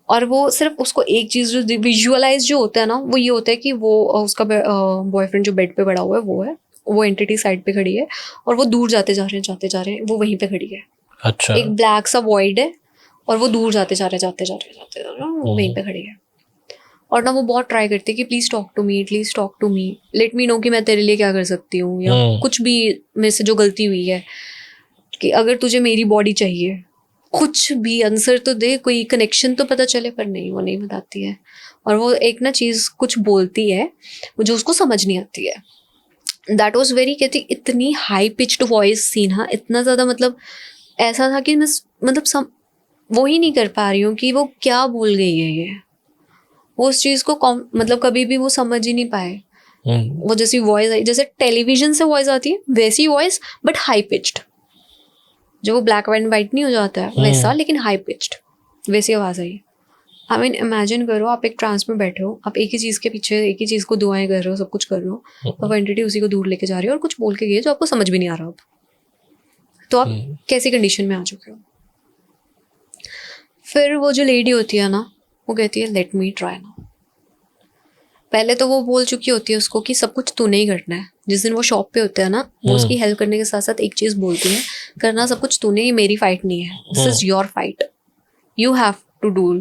और वो सिर्फ उसको एक चीज़ जो विजुअलाइज जो होता है ना, वो ये होता है कि वो उसका बॉयफ्रेंड जो बेड पे पड़ा हुआ है वो एंटिटी साइड पे खड़ी है, और वो दूर जाते जा रहे हैं, वो वहीं पे खड़ी है।
अच्छा।
एक ब्लैक सा वॉइड है और वो दूर जाते जा रहे हैं, वो वहीं पे खड़ी है। और ना वो बहुत ट्राई करती है कि please talk to me, please talk to me, let me know कि मैं तेरे लिए क्या कर सकती हूँ, या कुछ भी मेरे से जो गलती हुई है, कि अगर तुझे मेरी बॉडी चाहिए, कुछ भी आंसर तो दे, कोई कनेक्शन तो पता चले। पर नहीं, वो नहीं बताती है। और वो एक ना चीज़ कुछ बोलती है जो उसको समझ नहीं आती है। दैट वॉज वेरी, कहती इतनी हाई पिच्ड वॉइस थी ना, इतना ज़्यादा मतलब ऐसा था कि मैं मतलब वो ही नहीं कर पा रही हूँ कि वो क्या बोल गई है ये। वो उस चीज़ को मतलब कभी भी वो समझ ही नहीं पाए। वो जैसी वॉइस आई, जैसे टेलीविजन से वॉइस आती है वैसी वॉइस, बट हाई पिच्ड, जो वो ब्लैक एंड वाइट नहीं हो जाता है वैसा, लेकिन हाई पिच्ड वैसी आवाज आई। आई मीन इमेजिन करो, आप एक ट्रांस में बैठे हो, आप एक ही चीज के पीछे एक ही चीज को दुआएं कर रहे हो, सब कुछ कर रहे हो, और एंटिटी उसी को दूर लेके जा रही है और कुछ बोल के गई है जो आपको समझ भी नहीं आ रहा अब, तो आप कैसी कंडीशन में आ चुके हो। फिर वो जो लेडी होती है ना, वो कहती है लेट मी ट्राई ना। पहले तो वो बोल चुकी होती है उसको कि सब कुछ तूने ही करना है। जिस दिन वो शॉप पे होता है ना, वो उसकी हेल्प करने के साथ साथ एक चीज बोलती है, करना सब कुछ तूने, ये मेरी फाइट नहीं है, this is your fight, you have to do,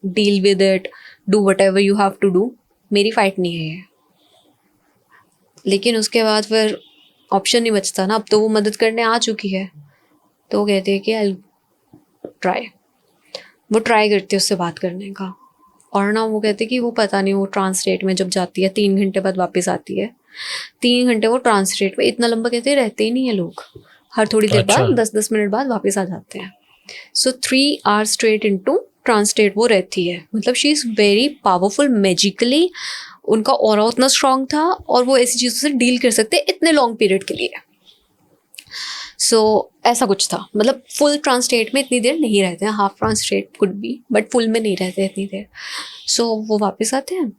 deal with it, do whatever you have to do, मेरी फाइट नहीं है ये। लेकिन उसके बाद फिर ऑप्शन नहीं बचता ना, अब तो वो मदद करने आ चुकी है, तो वो कहती है कि आई ट्राई। वो ट्राई करती है उससे बात करने का, और ना वो कहते कि वो पता नहीं, वो ट्रांसलेट में जब जाती है 3 घंटे बाद वापस आती है, 3 घंटे वो ट्रांसलेट में, इतना लंबा कहते रहते ही नहीं है लोग, हर थोड़ी देर बाद 10-10 मिनट बाद वापस आ जाते हैं। सो 3 आवर्स स्ट्रेट इनटू ट्रांसलेट वो रहती है। मतलब she is very powerful magically, उनका ऑरा उतना स्ट्रांग था, और वो ऐसी चीज़ों से डील कर सकते हैं इतने लॉन्ग पीरियड के लिए। सो ऐसा कुछ था। मतलब फुल ट्रांसलेट में इतनी देर नहीं रहते हैं, half translate could be, but full में नहीं रहते इतनी देर। सो वो वापस आते हैं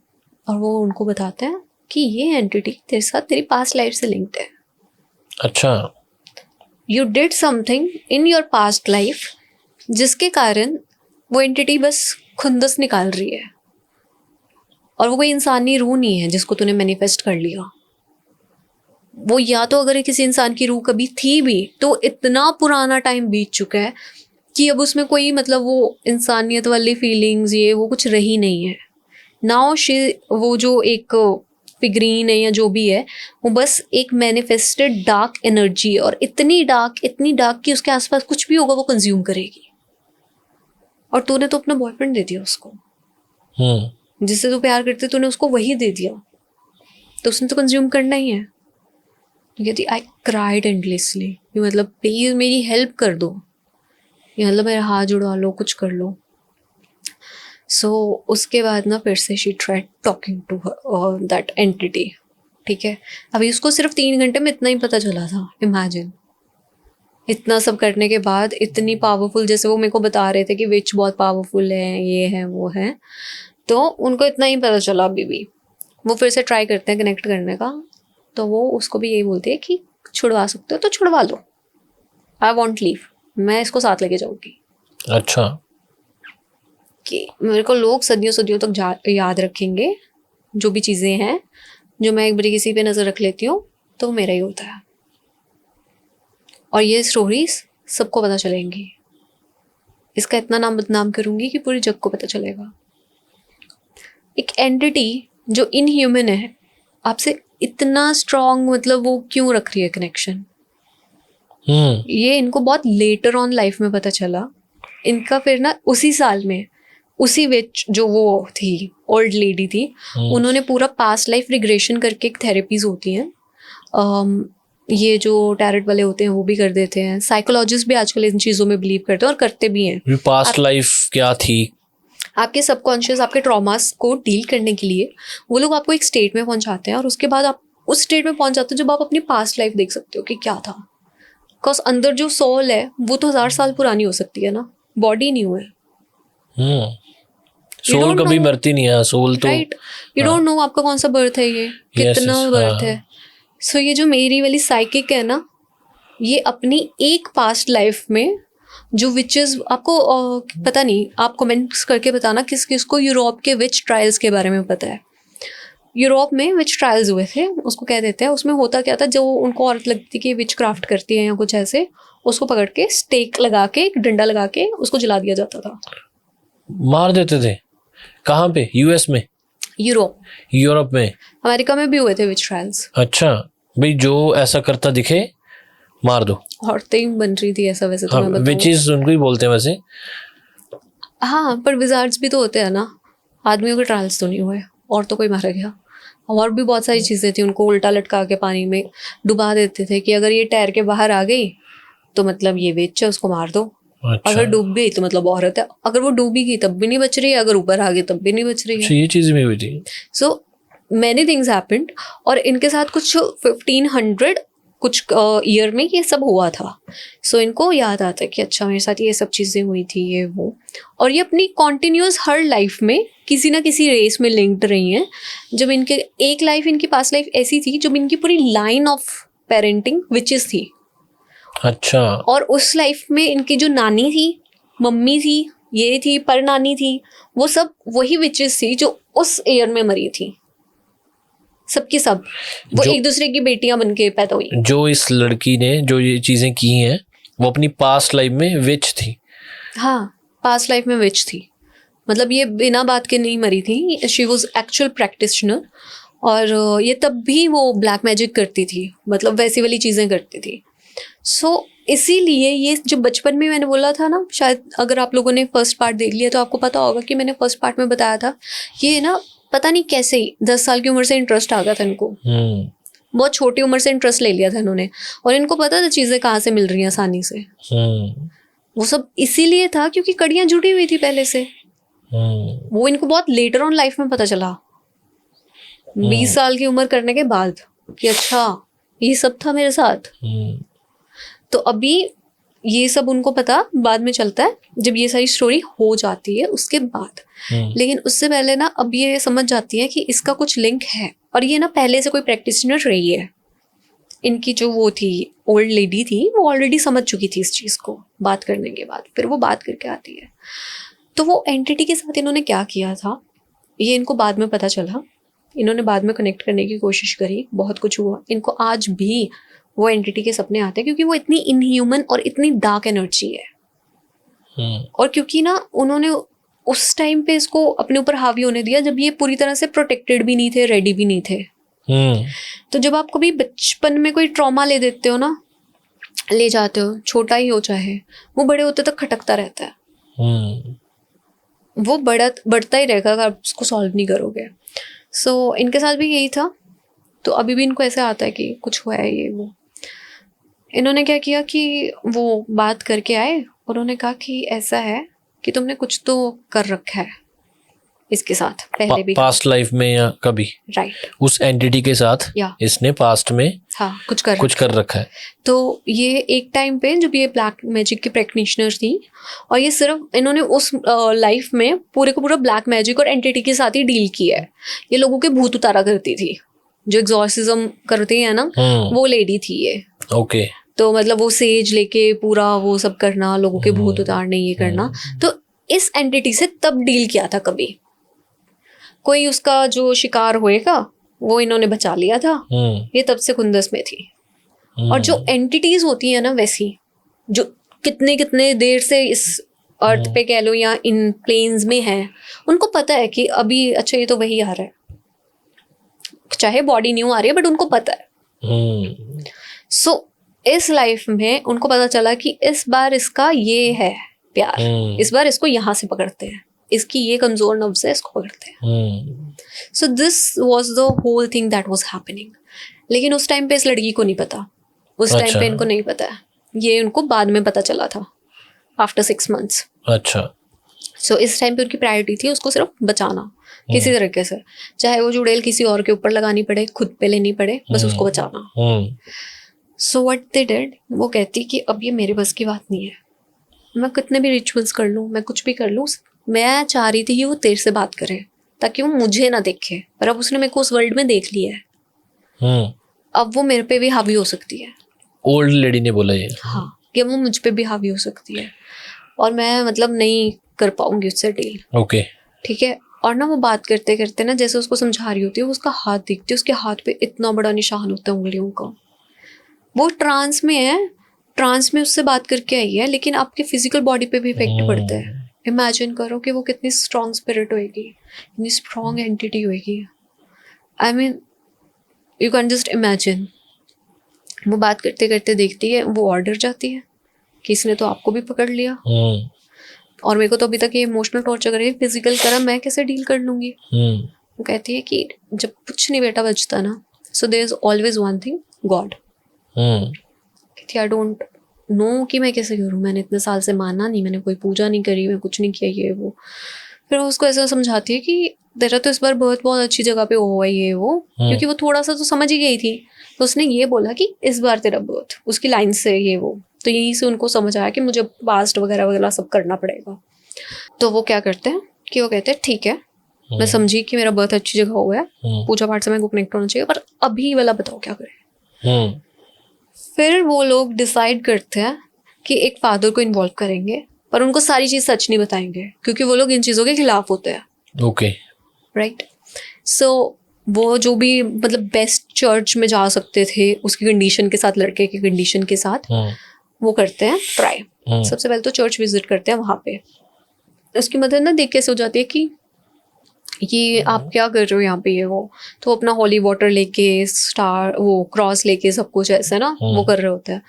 और वो उनको बताते हैं कि ये एंटिटी तेरे साथ तेरी पास्ट लाइफ से लिंक्ड है।
अच्छा,
you did something in your past life जिसके कारण वो एंटिटी बस खुंदस निकाल रही है, और वो कोई इंसानी रूह नहीं है जिसको तूने मैनिफेस्ट कर लिया। वो या तो अगर किसी इंसान की रूह कभी थी भी, तो इतना पुराना टाइम बीत चुका है कि अब उसमें कोई मतलब वो इंसानियत वाली फीलिंग्स ये वो कुछ रही नहीं है। नाउ शी, वो जो एक फिगरीन है या जो भी है, वो बस एक मैनिफेस्टेड डार्क एनर्जी, और इतनी डार्क कि उसके आसपास कुछ भी होगा वो कंज्यूम करेगी। और तूने तो अपना बॉयफ्रेंड दे दिया उसको, जिससे तू प्यार करते तूने उसको वही दे दिया, तो उसने तो कंज्यूम करना ही है। कहती आई क्राइड एंडलेसली, ये मतलब प्लीज मेरी हेल्प कर दो, ये मतलब मेरा हाथ जुड़वा लो, कुछ कर लो। सो उसके बाद ना फिर से she tried talking to that entity. ठीक है, अभी उसको सिर्फ 3 घंटे में इतना ही पता चला था। इमेजिन, इतना सब करने के बाद इतनी पावरफुल, जैसे वो मेरे को बता रहे थे कि विच बहुत पावरफुल है, ये है वो है, तो उनको इतना ही पता चला। अभी भी वो फिर से ट्राई करते हैं कनेक्ट करने का, तो वो उसको भी यही बोलती है कि छुड़वा सकते हो तो छुड़वा लो, आई वॉन्ट लीव, मैं इसको साथ लेके जाऊँगी।
अच्छा,
कि मेरे को लोग सदियों सदियों तक याद रखेंगे, जो भी चीज़ें हैं जो मैं एक बारी किसी पे नज़र रख लेती हूँ तो वो मेरा ही होता है, और ये स्टोरीज सबको पता चलेंगी, इसका इतना नाम बदनाम करूँगी कि पूरी जग को पता चलेगा। एक एंटिटी जो इनह्यूमन है, आपसे इतना स्ट्रॉन्ग, मतलब वो क्यों रख रही है कनेक्शन, ये इनको बहुत लेटर ऑन लाइफ में पता चला। इनका फिर ना उसी साल में, उसी विच जो वो थी, ओल्ड लेडी थी, उन्होंने पूरा पास्ट लाइफ रिग्रेशन करके एक थेरेपीज होती हैं, ये जो टैरेट वाले होते हैं वो भी कर देते हैं, साइकोलॉजिस्ट भी आजकल इन चीज़ों में बिलीव करते हैं और करते भी हैं।
पास्ट लाइफ क्या थी,
आपके सबकॉन्शियस, आपके ट्रॉमास को डील करने के लिए वो लोग आपको एक स्टेट में पहुंचाते हैं, और उसके बाद आप उस स्टेट में पहुंच जाते हो जब आप अपनी पास्ट लाइफ देख सकते हो कि क्या था। बिकॉज अंदर जो सोल है वो तो 1000 साल पुरानी हो सकती है ना, बॉडी न्यू है।
सोल कभी मरती नहीं है, सोल तो
राइट, यू डोंट नो आपका कौन सा बर्थ है, ये कितना बर्थ है। सो ये जो मेरी वाली साइकिक है ना, ये अपनी एक पास्ट लाइफ में जो विचेस, आपको पता नहीं, आप कमेंट्स करके बताना किस किस को यूरोप के विच ट्रायल्स के बारे में पता है। यूरोप में विच ट्रायल्स हुए थे, उसको कह देते हैं। उसमें होता क्या था, जो उनको औरत लगती थी कि विच क्राफ्ट करती है या कुछ ऐसे, उसको पकड़ के स्टेक लगा के, एक डंडा लगा के उसको जला दिया जाता था,
मार देते थे। कहाँ पे? यूएस में?
यूरोप
में?
अमेरिका में भी हुए थे विच ट्रायल्स।
अच्छा भाई, जो ऐसा करता दिखे मार दो।
औरतें ही बन रही थी ऐसा, वैसे तो मैं बताऊं,
विचेस उनको ही बोलते हैं वैसे।
हाँ, पर विजार्ड्स भी तो होते हैं ना। आदमियों के ट्रायल्स तो नहीं हुए, और तो कोई मारा गया। और भी बहुत सारी चीज़ें थी, उनको उल्टा लटका के पानी में डुबा देते थे कि अगर ये तैर के बाहर आ गई तो मतलब ये विच है, उसको मार दो।
अच्छा।
अगर डूब गई तो मतलब औरत है, अगर वो डूबी गई तब भी नहीं बच रही है, अगर ऊपर आ गई तब भी नहीं बच रही है।
ये चीज़ में हुई थी।
सो मैनी थिंग्स हैपेंड, और इनके साथ कुछ 1500 कुछ ईयर में ये सब हुआ था. सो इनको याद आता है कि अच्छा मेरे साथ ये सब चीज़ें हुई थी, ये वो. और ये अपनी कॉन्टिन्यूस हर लाइफ में किसी ना किसी रेस में लिंक्ड रही हैं. जब इनके एक लाइफ, इनकी पास्ट लाइफ ऐसी थी जब इनकी पूरी लाइन ऑफ पेरेंटिंग विचेस थी.
अच्छा.
और उस लाइफ में इनकी जो नानी थी, मम्मी थी, ये थी, पर नानी थी, वो सब वही विचेस थी जो उस ईयर में मरी थी. सबकी सब वो एक दूसरे की बेटियां बन के पैदा हुई.
जो इस लड़की ने जो ये चीजें की हैं वो अपनी पास्ट लाइफ में विच थी.
हाँ, पास्ट लाइफ में विच थी. मतलब ये बिना बात के नहीं मरी थी. She was actual practitioner. और ये तब भी वो ब्लैक मैजिक करती थी, मतलब वैसी वाली चीज़ें करती थी. सो इसीलिए ये जो बचपन में मैंने बोला था ना, शायद अगर आप लोगों ने फर्स्ट पार्ट देख लिया तो आपको पता होगा कि मैंने फर्स्ट पार्ट में बताया था, ये ना पता नहीं कैसे ही 10 साल की उम्र से इंटरेस्ट आ गया था इनको. बहुत छोटी उम्र से इंटरेस्ट ले लिया था इन्होंने. और इनको पता था चीज़ें कहाँ से मिल रही हैं आसानी से. वो सब इसीलिए था क्योंकि कड़ियाँ जुड़ी हुई थी पहले से. वो इनको बहुत लेटर ऑन लाइफ में पता चला, 20 साल की उम्र करने के बाद, कि अच्छा ये सब था मेरे साथ. तो अभी ये सब उनको पता बाद में चलता है, जब ये सारी स्टोरी हो जाती है उसके बाद. लेकिन उससे पहले ना अब ये समझ जाती है कि इसका कुछ लिंक है. और ये ना पहले से कोई प्रैक्टिशनर रही है. इनकी जो वो थी ओल्ड लेडी थी, वो ऑलरेडी समझ चुकी थी इस चीज़ को बात करने के बाद. फिर वो बात करके आती है. तो वो एंटिटी के साथ इन्होंने क्या किया था ये इनको बाद में पता चला. इन्होंने बाद में कनेक्ट करने की कोशिश करी, बहुत कुछ हुआ. इनको आज भी वो एंटिटी के सपने आते हैं क्योंकि वो इतनी इनह्यूमन और इतनी डार्क एनर्जी है. और क्योंकि ना उन्होंने उस टाइम पे इसको अपने ऊपर हावी होने दिया जब ये पूरी तरह से प्रोटेक्टेड भी नहीं थे, रेडी भी नहीं थे. तो जब आप कभी बचपन में कोई ट्रॉमा ले देते हो ना, ले जाते हो, छोटा ही हो चाहे, वो बड़े होते तक खटकता रहता है. वो बढ़ता ही रहेगा अगर आप उसको सॉल्व नहीं करोगे. सो इनके साथ भी यही था. तो अभी भी इनको ऐसे आता है कि कुछ हुआ है ये वो. इन्होंने क्या किया कि वो बात करके आए और उन्होंने कहा कि ऐसा है कि तुमने कुछ तो कर रखा है इसके साथ पहले भी,
पास्ट लाइफ में या कभी.
राइट.
उस एंटिटी के साथ इसने पास्ट में
हाँ कुछ कर रखा है. तो ये एक टाइम पे जब ये ब्लैक मैजिक की प्रैक्टिशनर थी, और ये सिर्फ इन्होंने उस लाइफ में पूरे को पूरा ब्लैक मैजिक और एंटिटी के साथ ही डील किया है. ये लोगों के भूत उतारा करती थी, जो एग्जॉर्सिज्म करते हैं ना, वो लेडी थी ये.
ओके.
तो मतलब वो सेज लेके पूरा वो सब करना, लोगों के भूत उतारने, ये करना. तो इस एंटिटी से तब डील किया था. कभी कोई उसका जो शिकार होएगा वो इन्होंने बचा लिया था. ये तब से खुंदस में थी. और जो एंटिटीज होती है ना वैसी, जो कितने कितने देर से इस अर्थ पे कह लो या इन प्लेन्स में है, उनको पता है कि अभी अच्छा ये तो वही आ रहा है, चाहे बॉडी न्यू आ रही है बट उनको पता है. सो इस लाइफ में उनको पता चला कि इस बार इसका ये है प्यार, इस बार इसको यहाँ से पकड़ते हैं, इसकी ये कमजोर नब्ज है, इसको पकड़ते हैं. So this was the whole thing that was happening. लेकिन उस टाइम पे इस लड़की को नहीं पता, उस टाइम पे इनको नहीं पता है. ये उनको बाद में पता चला था, आफ्टर 6 months.
अच्छा.
सो इस टाइम पे उनकी प्रायोरिटी थी उसको सिर्फ बचाना किसी तरीके से, चाहे वो चुड़ैल किसी और के ऊपर लगानी पड़े, खुद पे लेनी पड़े, बस उसको बचाना. सो व्हाट दे डिड, वो कहती कि अब ये मेरे बस की बात नहीं है, मैं कितने भी रिचुअल्स कर लूँ, मैं कुछ भी कर लूँ, मैं चाह रही थी कि वो तेरे से बात करे ताकि वो मुझे ना देखे, पर अब उसने मेरे को उस वर्ल्ड में देख लिया है. अब वो मेरे पे भी हावी हो सकती है.
ओल्ड लेडी ने बोला ये.
हाँ, कि वो मुझ पे भी हावी हो सकती है और मैं मतलब नहीं कर पाऊंगी उससे डील.
ओके.
ठीक है. और ना वो बात करते करते ना, जैसे उसको समझा रही होती है, उसका हाथ दिखती है, उसके हाथ पे इतना बड़ा निशान होता है उंगलियों का. वो ट्रांस में है, ट्रांस में उससे बात करके आई है, लेकिन आपके फिजिकल बॉडी पे भी इफेक्ट पड़ता है. इमेजिन करो कि वो कितनी स्ट्रॉन्ग स्पिरिट होएगी, कितनी स्ट्रॉन्ग एंटिटी होएगी. I mean you can just imagine. वो बात करते करते देखती है, वो और डर जाती है कि इसने तो आपको भी पकड़ लिया और मेरे को तो अभी तक ये इमोशनल टॉर्चर करे, फिजिकल करा, मैं कैसे डील कर लूंगी. वो कहती है कि जब कुछ नहीं बेटा बचता ना, so there is always one thing, God. कहती आई डोंट नो कि मैं कैसे करूँ, मैंने इतने साल से माना नहीं, मैंने कोई पूजा नहीं करी, मैं कुछ नहीं किया ये वो. फिर उसको ऐसा समझाती है कि तेरा तो इस बार बहुत अच्छी जगह पे हुआ है ये वो, क्योंकि वो थोड़ा सा तो समझ ही गई थी, तो उसने ये बोला कि इस बार तेरा बर्थ, उसकी लाइन से ये वो, तो यहीं से उनको समझ आया कि मुझे पास्ट वगैरह वगैरह सब करना पड़ेगा। तो वो क्या करते हैं कि वो कहते हैं ठीक है मैं समझी कि मेरा बर्थ अच्छी जगह हुआ है, पूजा पाठ से मेरे को कनेक्ट होना चाहिए, पर अभी वाला बताओ क्या करें। फिर वो लोग डिसाइड करते हैं कि एक फादर को इन्वॉल्व करेंगे, पर उनको सारी चीज सच नहीं बताएंगे क्योंकि वो लोग इन चीजों के खिलाफ होते हैं।
Okay,
right. सो वो जो भी मतलब बेस्ट चर्च में जा सकते थे उसकी कंडीशन के साथ, लड़के की कंडीशन के साथ, वो करते हैं ट्राई। सबसे पहले तो चर्च विजिट करते हैं, वहाँ पे उसकी मदद ना देख कैसे हो जाती है कि ये आप क्या कर रहे हो यहाँ पे ये वो, तो अपना हॉली वाटर लेके स्टार वो क्रॉस लेके सब कुछ ऐसे ना वो कर रहे होते हैं।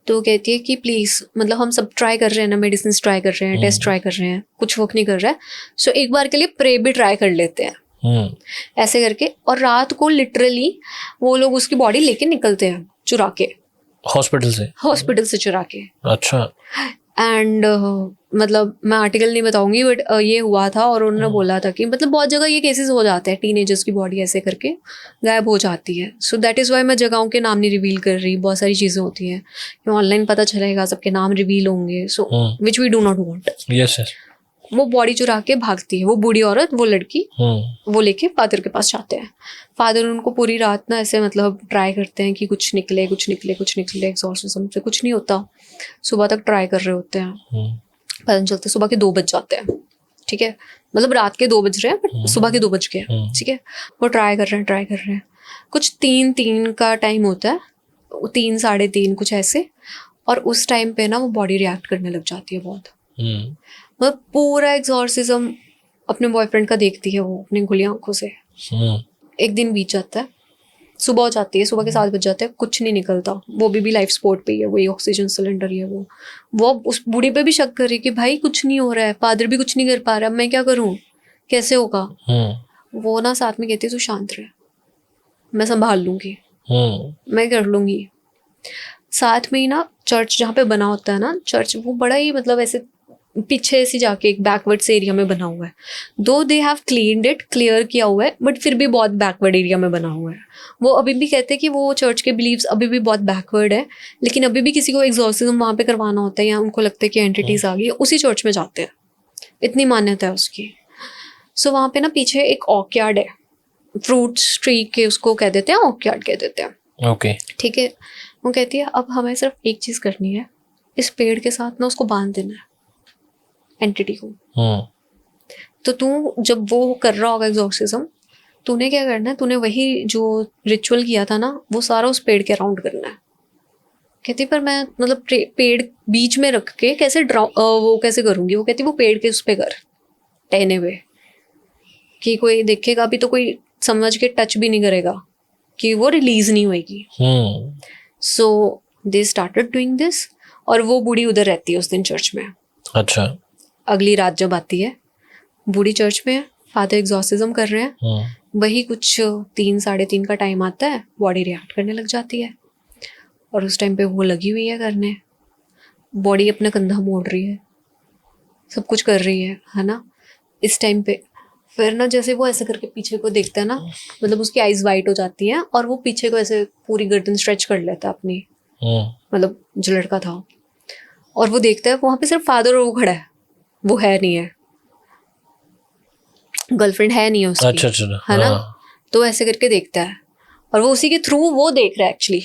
तो वो कहती है कि प्लीज मतलब हम सब ट्राई कर रहे हैं ना, मेडिसिन ट्राई कर रहे हैं, टेस्ट ट्राई कर रहे हैं, कुछ वर्क नहीं कर रहा है, सो एक बार के लिए प्रे भी ट्राई कर लेते हैं ऐसे करके। और रात को लिटरली वो लोग उसकी बॉडी लेके निकलते हैं चुरा के, हॉस्पिटल से चुरा के।
अच्छा।
एंड मतलब मैं आर्टिकल नहीं बताऊंगी, बट ये हुआ था और उन्होंने बोला था कि मतलब बहुत जगह ये केसेस हो जाते हैं, टीनेजर्स की बॉडी ऐसे करके गायब हो जाती है। सो दैट इज़ वाई मैं जगहों के नाम नहीं रिवील कर रही, बहुत सारी चीज़ें होती हैं, ऑनलाइन पता चलेगा, सबके नाम रिवील होंगे, so which we do not want.
Yes.
वो बॉडी चुरा के भागती है, वो बूढ़ी औरत, वो लड़की, वो लेके फादर के पास जाते हैं। फादर उनको पूरी रात ना ऐसे मतलब ट्राई करते हैं कि कुछ निकले, एग्जॉर्सिज्म से कुछ नहीं होता। सुबह तक ट्राई कर रहे होते हैं, पता नहीं चलता, सुबह के 2 बज जाते हैं। ठीक है, मतलब रात के 2 बज रहे हैं बट सुबह के 2 बज गए। ठीक है, वो ट्राई कर रहे हैं कुछ 3 का टाइम होता है, 3 साढ़े 3 कुछ ऐसे, और उस टाइम पे ना वो बॉडी रिएक्ट करने लग जाती है बहुत। मतलब पूरा एग्जॉर्सिज्म अपने बॉयफ्रेंड का देखती है वो अपनी खुली आंखों से। एक दिन बीत जाता है, सुबह हो जाती है, सुबह के 7 बज जाते हैं, कुछ नहीं निकलता। वो भी लाइफ सपोर्ट पे ही है, वही ऑक्सीजन सिलेंडर ही है। वो उस बूढ़ी पे भी शक कर रही है कि भाई कुछ नहीं हो रहा है, फादर भी कुछ नहीं कर पा रहा, मैं क्या करूं, कैसे होगा। वो ना साथ में कहती है तू शांत रह, मैं संभाल लूंगी, मैं कर लूंगी। साथ में ही ना चर्च जहाँ पे बना होता है ना, चर्च वो बड़ा ही मतलब ऐसे पीछे से जाके एक बैकवर्ड से एरिया में बना हुआ है। दो they have cleaned it, clear किया हुआ है, बट फिर भी बहुत बैकवर्ड एरिया में बना हुआ है। वो अभी भी कहते हैं कि वो चर्च के बिलीव्स अभी भी बहुत बैकवर्ड है, लेकिन अभी भी किसी को एग्जॉर्सिज्म वहाँ पे करवाना होता है या उनको लगता है कि एंटिटीज आ गई, उसी चर्च में जाते हैं, इतनी मान्यता है उसकी। सो वहाँ पे ना पीछे एक ऑकयार्ड है, फ्रूट ट्री के उसको कह देते हैं, ऑकयार्ड कह देते हैं।
ओके,
ठीक है। वो कहती है अब हमें सिर्फ एक चीज करनी है, इस पेड़ के साथ ना उसको बांध देना है एंटिटी को। तो तू जब वो कर रहा होगा एग्जॉर्सिज्म, तूने क्या करना है, तूने वही जो रिचुअल किया था ना वो सारा उस पेड़ के अराउंड करना है। कहती पर मैं मतलब पेड़ बीच में रख के कैसे वो कैसे करूंगी। वो कहती वो पेड़ के उस पे कर, टहने हुए, कि कोई देखेगा भी तो कोई समझ के टच भी नहीं करेगा, कि वो रिलीज नहीं होएगी। सो दे स्टार्टेड डूइंग दिस, और वो बूढ़ी उधर रहती है उस दिन चर्च में।
अच्छा।
अगली रात जब आती है, बूढ़ी चर्च में है, फादर एग्जॉर्सिज्म कर रहे हैं, वही कुछ 3 साढ़े 3 का टाइम आता है, बॉडी रिएक्ट करने लग जाती है, और उस टाइम पे वो लगी हुई है करने, बॉडी अपना कंधा मोड़ रही है, सब कुछ कर रही है ना। इस टाइम पे फिर ना जैसे वो ऐसे करके पीछे को देखता है ना, मतलब उसकी आइज वाइट हो जाती हैं और वो पीछे को ऐसे पूरी गर्दन स्ट्रेच कर लेता है अपनी, मतलब जो लड़का था, और वो देखता है वहां पे सिर्फ फादर और वो खड़ा है, वो है नहीं है, गर्लफ्रेंड है नहीं है उसकी।
अच्छा,
है ना। तो ऐसे करके देखता है, और वो उसी के थ्रू वो देख रहा है, एक्चुअली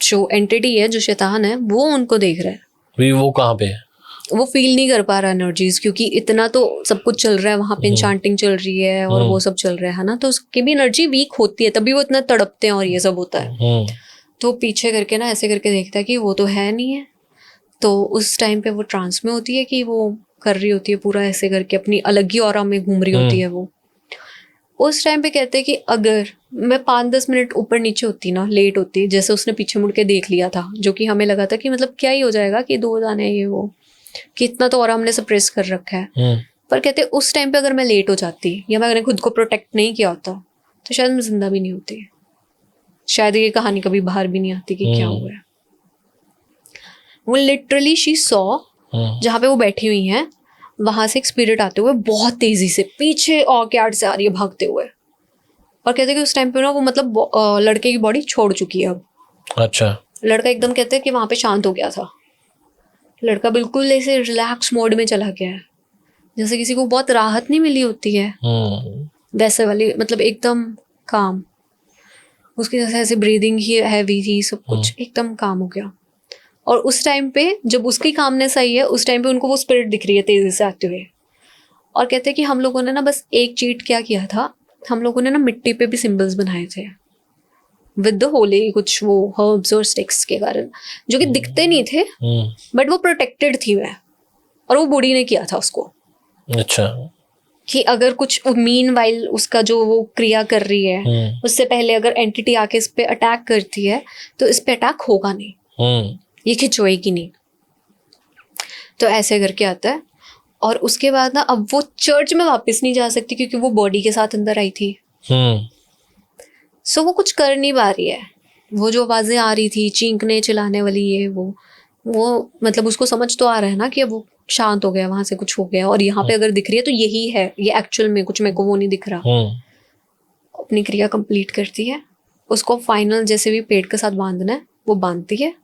जो एंटिटी है, जो शैतान है, वो उनको देख रहा है।
वो कहाँ पे है?
वो फील नहीं कर पा रहा एनर्जीज, क्योंकि इतना तो सब कुछ चल रहा है वहां पे, इंचांटिंग चल रही है और वो सब चल रहा है ना, तो उसकी भी एनर्जी वीक होती है, तभी वो इतना तड़पते हैं और ये सब होता है। तो पीछे करके ना ऐसे करके देखता है कि वो तो है नहीं है। तो उस टाइम पे वो ट्रांस में होती है कि वो कर रही होती है पूरा ऐसे करके, अपनी अलग ही ऑरा में घूम रही होती है वो। उस टाइम पे कहते हैं कि अगर मैं 5-10 मिनट ऊपर नीचे होती ना, लेट होती, जैसे उसने पीछे मुड़ के देख लिया था, जो कि हमें लगा था कि मतलब क्या ही हो जाएगा कि 2 दाने ये वो, कि इतना तो और हमने सप्रेस कर रखा है। पर कहते उस टाइम पे अगर मैं लेट हो जाती या मैंने खुद को प्रोटेक्ट नहीं किया होता, तो शायद मैं जिंदा भी नहीं होती, शायद ये कहानी कभी बाहर भी नहीं आती कि क्या हुआ है। वो लिटरली शी सॉ, जहाँ पे वो बैठी हुई हैं, वहां से एक स्पिरिट आते हुए बहुत तेजी से पीछे ऑर्किड से आ रही है भागते हुए, और कहते हैं कि उस टाइम पे ना वो मतलब लड़के की बॉडी छोड़ चुकी है अब।
अच्छा।
लड़का एकदम कहते हैं कि वहां पे शांत हो गया था, लड़का बिल्कुल ऐसे रिलैक्स मोड में चला गया है, जैसे किसी को बहुत राहत नहीं मिली होती है वैसे वाली, मतलब एकदम काम। उसकी जैसे ऐसे ब्रीदिंग ही हैवी थी, सब कुछ एकदम काम हो गया। और उस टाइम पे जब उसकी कामनेस आई है, उस टाइम पे उनको वो स्पिरिट दिख रही है तेजी से आते हुए, और कहते हैं कि हम लोगों ने ना बस एक चीट क्या किया था, हम लोगों ने ना मिट्टी पे भी सिंबल्स बनाए थे विद द होली कुछ वो हर्ब्स और स्टिक्स के कारण, जो कि दिखते नहीं थे बट वो प्रोटेक्टेड थी वह, और वो बूढ़ी ने किया था उसको।
अच्छा।
कि अगर कुछ मीन वाइल उसका जो वो क्रिया कर रही है, उससे पहले अगर एंटिटी आके इस पे अटैक करती है तो इस पे अटैक होगा नहीं, ये खिंचवाएगी नहीं। तो ऐसे करके आता है। और उसके बाद ना अब वो चर्च में वापस नहीं जा सकती क्योंकि वो बॉडी के साथ अंदर आई थी। सो वो कुछ कर नहीं पा रही है। वो जो आवाजें आ रही थी चींकने चिल्लाने वाली, ये वो मतलब उसको समझ तो आ रहा है ना कि अब वो शांत हो गया, वहां से कुछ हो गया, और यहाँ पे अगर दिख रही है तो यही है, ये एक्चुअल में कुछ मेरे को वो नहीं दिख रहा। अपनी क्रिया कंप्लीट करती है, उसको फाइनल जैसे भी पेट के साथ बांधना है वो बांधती है,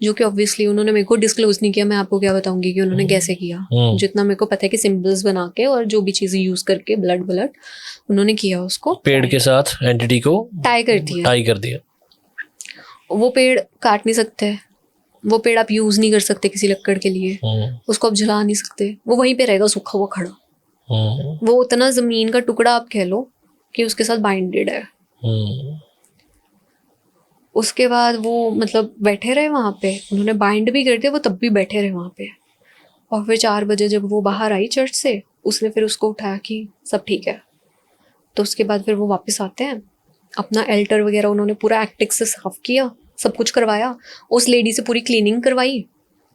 जो कि ऑब्वियसली उन्होंने मेरे को डिस्क्लोज नहीं किया। मैं आपको क्या बताऊंगी कि उन्होंने कैसे किया। जितना मेरे को पता है कि सिंबल्स बना के और जो भी चीजें यूज करके ब्लड उन्होंने किया, उसको
पेड़ के साथ एंटिटी को
टाई कर दिया। वो पेड़ काट नहीं सकते, वो पेड़ आप यूज नहीं कर सकते किसी लकड़ के लिए, उसको आप जला नहीं सकते, वो वहीं पे रहेगा सूखा हुआ खड़ा। वो उतना जमीन का टुकड़ा आप कह लो कि उसके साथ बाइंडेड है। उसके बाद वो मतलब बैठे रहे वहां पे, उन्होंने बाइंड भी कर दिया, वो तब भी बैठे रहे वहां पे। और फिर 4 बजे जब वो बाहर आई चर्च से, उसने फिर उसको उठाया कि सब ठीक है। तो उसके बाद फिर वो वापस आते हैं, अपना एल्टर वगैरह उन्होंने पूरा एक्टिक से साफ किया, सब कुछ करवाया, उस लेडी से पूरी क्लीनिंग करवाई,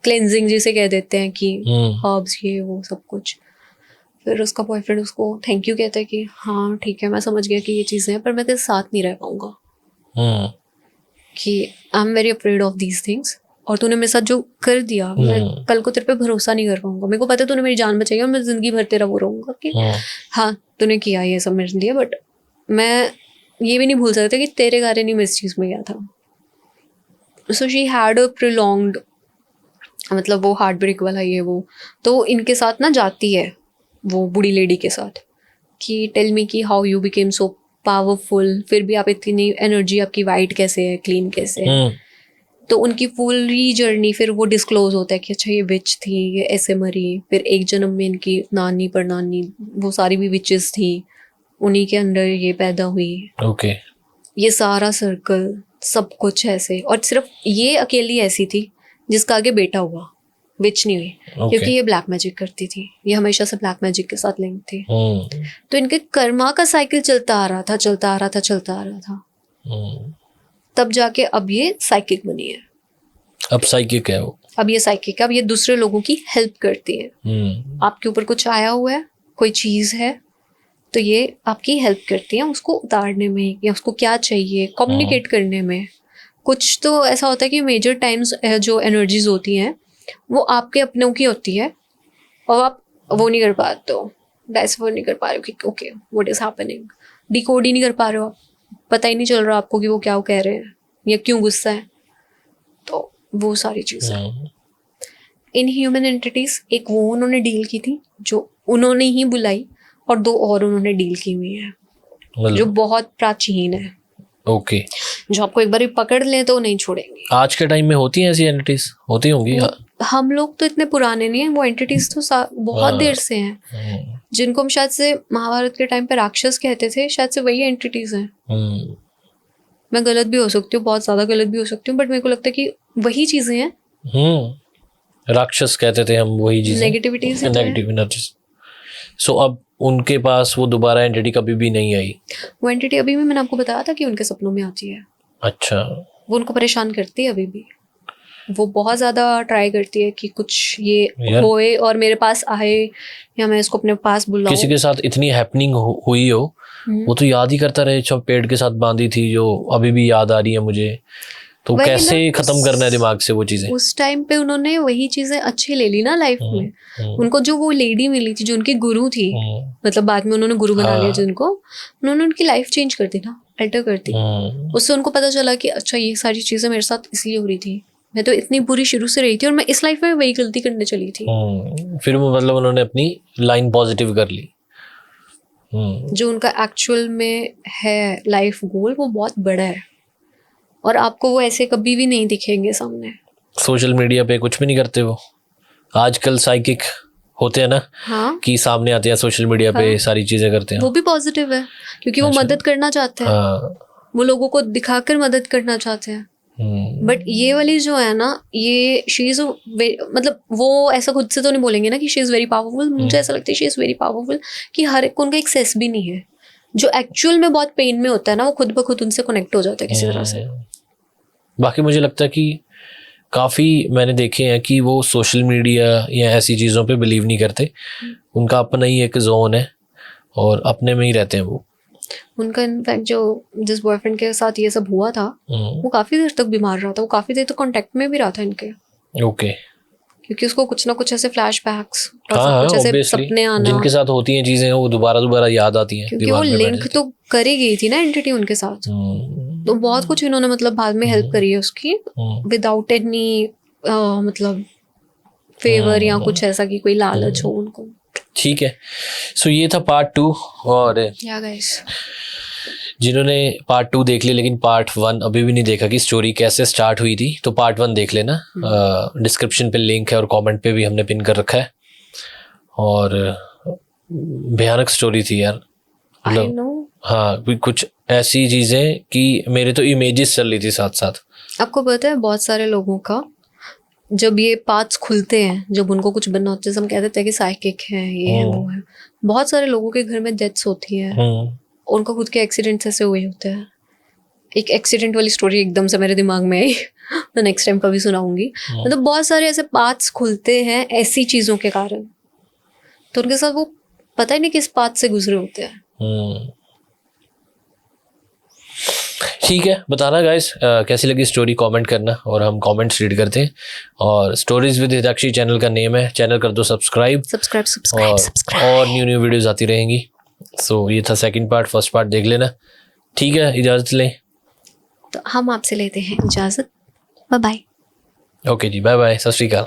क्लेंजिंग जिसे कह देते हैं कि हर्ब्स ये वो सब कुछ। फिर उसका बॉयफ्रेंड उसको थैंक यू कहता है कि हाँ ठीक है, मैं समझ गया कि ये चीज़ें हैं, पर मैं तेरे साथ नहीं रह पाऊंगा, कि I am very afraid of these things, और तूने मेरे साथ जो कर दिया, मैं कल को तेरे पे भरोसा नहीं कर पाऊंगा। मेरे को पता है तूने मेरी जान बचाई और मैं जिंदगी भर तेरा वो रहूंगा कि हाँ तूने किया ये सब मेरे लिए, बट मैं ये भी नहीं भूल सकता कि तेरे कारण ही मैं इस चीज़ में गया था। So she had a prolonged, मतलब वो हार्ट ब्रेक वाला ये वो। तो इनके साथ ना जाती है वो बूढ़ी लेडी के साथ कि टेल मी कि how you became so powerful, फिर भी आप इतनी एनर्जी आपकी वाइट कैसे है, क्लीन कैसे है। तो उनकी पूरी जर्नी फिर वो डिस्क्लोज होता है कि अच्छा ये विच थी, ये ऐसे मरी, फिर एक जन्म में इनकी नानी परनानी वो सारी भी विचेस थी, उन्हीं के अंदर ये पैदा हुई।
ओके।
ये सारा सर्कल सब कुछ ऐसे, और सिर्फ ये अकेली ऐसी थी जिसका आगे बेटा हुआ, विच नहीं हुई, क्योंकि ये ब्लैक मैजिक करती थी, ये हमेशा से ब्लैक मैजिक के साथ लिंक थी। तो इनके कर्मा का साइकिल चलता आ रहा था। तब जाके अब ये साइकिक बनी है।
अब साइकिक है वो,
अब ये साइकिक है, अब ये दूसरे लोगों की हेल्प करती है। आपके ऊपर कुछ आया हुआ है, कोई चीज है, तो ये आपकी हेल्प करती है उसको उतारने में, या उसको क्या चाहिए कम्युनिकेट करने में। कुछ तो ऐसा होता है कि मेजर टाइम्स जो एनर्जीज होती हैं वो आपके अपनों की होती है, और आप वो नहीं कर पाते हो, डाइसफर नहीं कर पा रहे हो कि okay what is happening, decode ही नहीं कर पा रहे हो आप, पता ही नहीं चल रहा आपको कि वो क्या कह रहे हैं या क्यों गुस्सा है। तो वो सारी चीज़ें इन ह्यूमन एंटिटीज, एक वो उन्होंने डील की थी जो उन्होंने ही बुलाई, और 2 और उन्होंने डील की हुई है जो बहुत प्राचीन है।
ओके।
जो आपको एक बार पकड़ लें तो नहीं छोड़ेंगे।
आज के टाइम में होती हैं ऐसी एंटिटीज? होती होंगी।
हम लोग तो इतने पुराने नहीं हैं, वो एंटिटीज तो बहुत देर से हैं, जिनको हम शायद से महाभारत के टाइम पे राक्षस कहते थे, शायद से वही एंटिटीज हैं। मैं गलत भी हो सकती हूँ, बहुत ज्यादा गलत भी हो सकती हूँ, बट मेरे को लगता है कि वही चीजें हैं।
राक्षस कहते थे हम वही चीजें,
नेगेटिविटीज,
नेगेटिव एनर्जीज। सो अब उनके पास वो दोबारा एंटिटी कभी भी नहीं आई?
वो एंटिटी अभी भी मैंने आपको बताया था कि उनके सपनों में आती है।
अच्छा।
वो उनको परेशान करती है अभी भी, वो बहुत ज्यादा ट्राई करती है कि कुछ ये होए और मेरे पास आए, या मैं इसको अपने पास बुलाऊं।
किसी के साथ इतनी हैपनिंग हुई हो, वो तो याद ही करता रहे, जो पेड़ के साथ बांधी थी, जो अभी भी याद आ रही है मुझे, तो
वही
कैसे
ना,
खत्म करना है दिमाग से वो चीजें?
उस टाइम पे उन्होंने वही चीजें अच्छी ले ली ना लाइफ में। उनको जो वो लेडी मिली थी जो उनकी गुरु थी, मतलब बाद में उन्होंने गुरु बना लिया जिनको, उन्होंने उनकी लाइफ चेंज कर दी ना, अल्टर कर दी। उससे उनको पता चला कि अच्छा ये सारी चीजें मेरे साथ इसलिए हो रही थी, मैं तो इतनी बुरी शुरू से रही थी और मैं इस लाइफ में वही गलती करने चली थी।
फिर वो मतलब उन्होंने अपनी लाइन पॉजिटिव कर ली।
जो उनका एक्चुअल में है लाइफ गोल वो बहुत बड़ा है और आपको वो ऐसे कभी भी नहीं दिखेंगे सामने।
सोशल मीडिया पे कुछ भी नहीं करते वो आजकल, साइकिक होते हैं ना,
हाँ,
कि सामने आते हैं सोशल मीडिया पे, सारी चीजें करते हैं।
वो भी पॉजिटिव है क्योंकि वो मदद करना चाहते हैं,
हाँ।
वो लोगों को दिखाकर मदद करना चाहते हैं। बट ये वाली जो है ना, ये शी इज मतलब वो ऐसा खुद से तो नहीं बोलेंगे ना कि शी इज वेरी पावरफुल। मुझे ऐसा लगता है शी इज वेरी पावरफुल कि हर एक को उनका एक सेंस भी नहीं है। जो एक्चुअल में बहुत पेन में होता है ना, वो खुद ब खुद उनसे कनेक्ट हो जाता है किसी तरह से।
बाकी मुझे लगता है कि काफ़ी मैंने देखे हैं कि वो सोशल मीडिया या ऐसी चीज़ों पे बिलीव नहीं करते। उनका अपना ही एक जोन है और अपने में ही रहते हैं वो।
उनका इनफैक्ट जो जिस बॉयफ्रेंड के साथ ये सब हुआ था, वो काफी देर तक बीमार रहा था, वो काफी देर तक कांटेक्ट में भी रहा था इनके।
ओके।
क्योंकि उसको कुछ ना कुछ ऐसे फ्लैशबैक्स और
हाँ
सब
हाँ,
कुछ ऐसे
obviously,
सपने आना,
जिनके साथ होती हैं चीजें वो दोबारा याद आती हैं,
क्योंकि वो
दिमाग में बैठ
लिंक
जाती
तो करी गई थी ना एंटिटी उनके साथ। तो बहुत कुछ इन्होंने मतलब बाद में हेल्प करी है उसकी, विदाउट एनी मतलब फेवर या कुछ ऐसा कि कोई लालच हो उनको।
ठीक है। सो ये था पार्ट 2। और
या गाइस,
जिन्होंने पार्ट 2 देख लिया लेकिन पार्ट 1 अभी भी नहीं देखा कि स्टोरी कैसे स्टार्ट हुई थी, तो पार्ट 1 देख लेना। डिस्क्रिप्शन पे लिंक है और कमेंट पे भी हमने पिन कर रखा है। और भयानक स्टोरी थी यार,
आई नो।
हाँ, कुछ ऐसी चीजें कि मेरे तो इमेजेस चल रही थी साथ साथ।
आपको पता है बहुत सारे लोगों का जब ये पार्ट्स खुलते हैं, जब उनको कुछ बनना होता है, हम कह देते हैं कि साइकिक है, ये है वो है। बहुत सारे लोगों के घर में डेथ्स होती है, उनको खुद के एक्सीडेंट्स ऐसे हुए होते हैं। एक एक्सीडेंट वाली स्टोरी एकदम से मेरे दिमाग में आई, मैं नेक्स्ट टाइम कभी सुनाऊंगी। मतलब बहुत सारे ऐसे पार्ट्स खुलते हैं ऐसी चीजों के कारण, तो उनके साथ वो पता ही नहीं किस पाथ से गुजरे होते हैं।
ठीक है, बताना गाइस कैसी लगी स्टोरी, कमेंट करना और हम कमेंट्स रीड करते हैं। और स्टोरीज विद हिताक्षी चैनल का नेम है, चैनल कर दो सब्सक्राइब और न्यू वीडियोस आती रहेंगी। सो ये था सेकंड पार्ट, फर्स्ट पार्ट देख लेना। ठीक है, इजाज़त लें।
तो हम आपसे लेते हैं इजाज़त। Bye bye.
ओके जी, बाय बाय, सत श्री अकाल।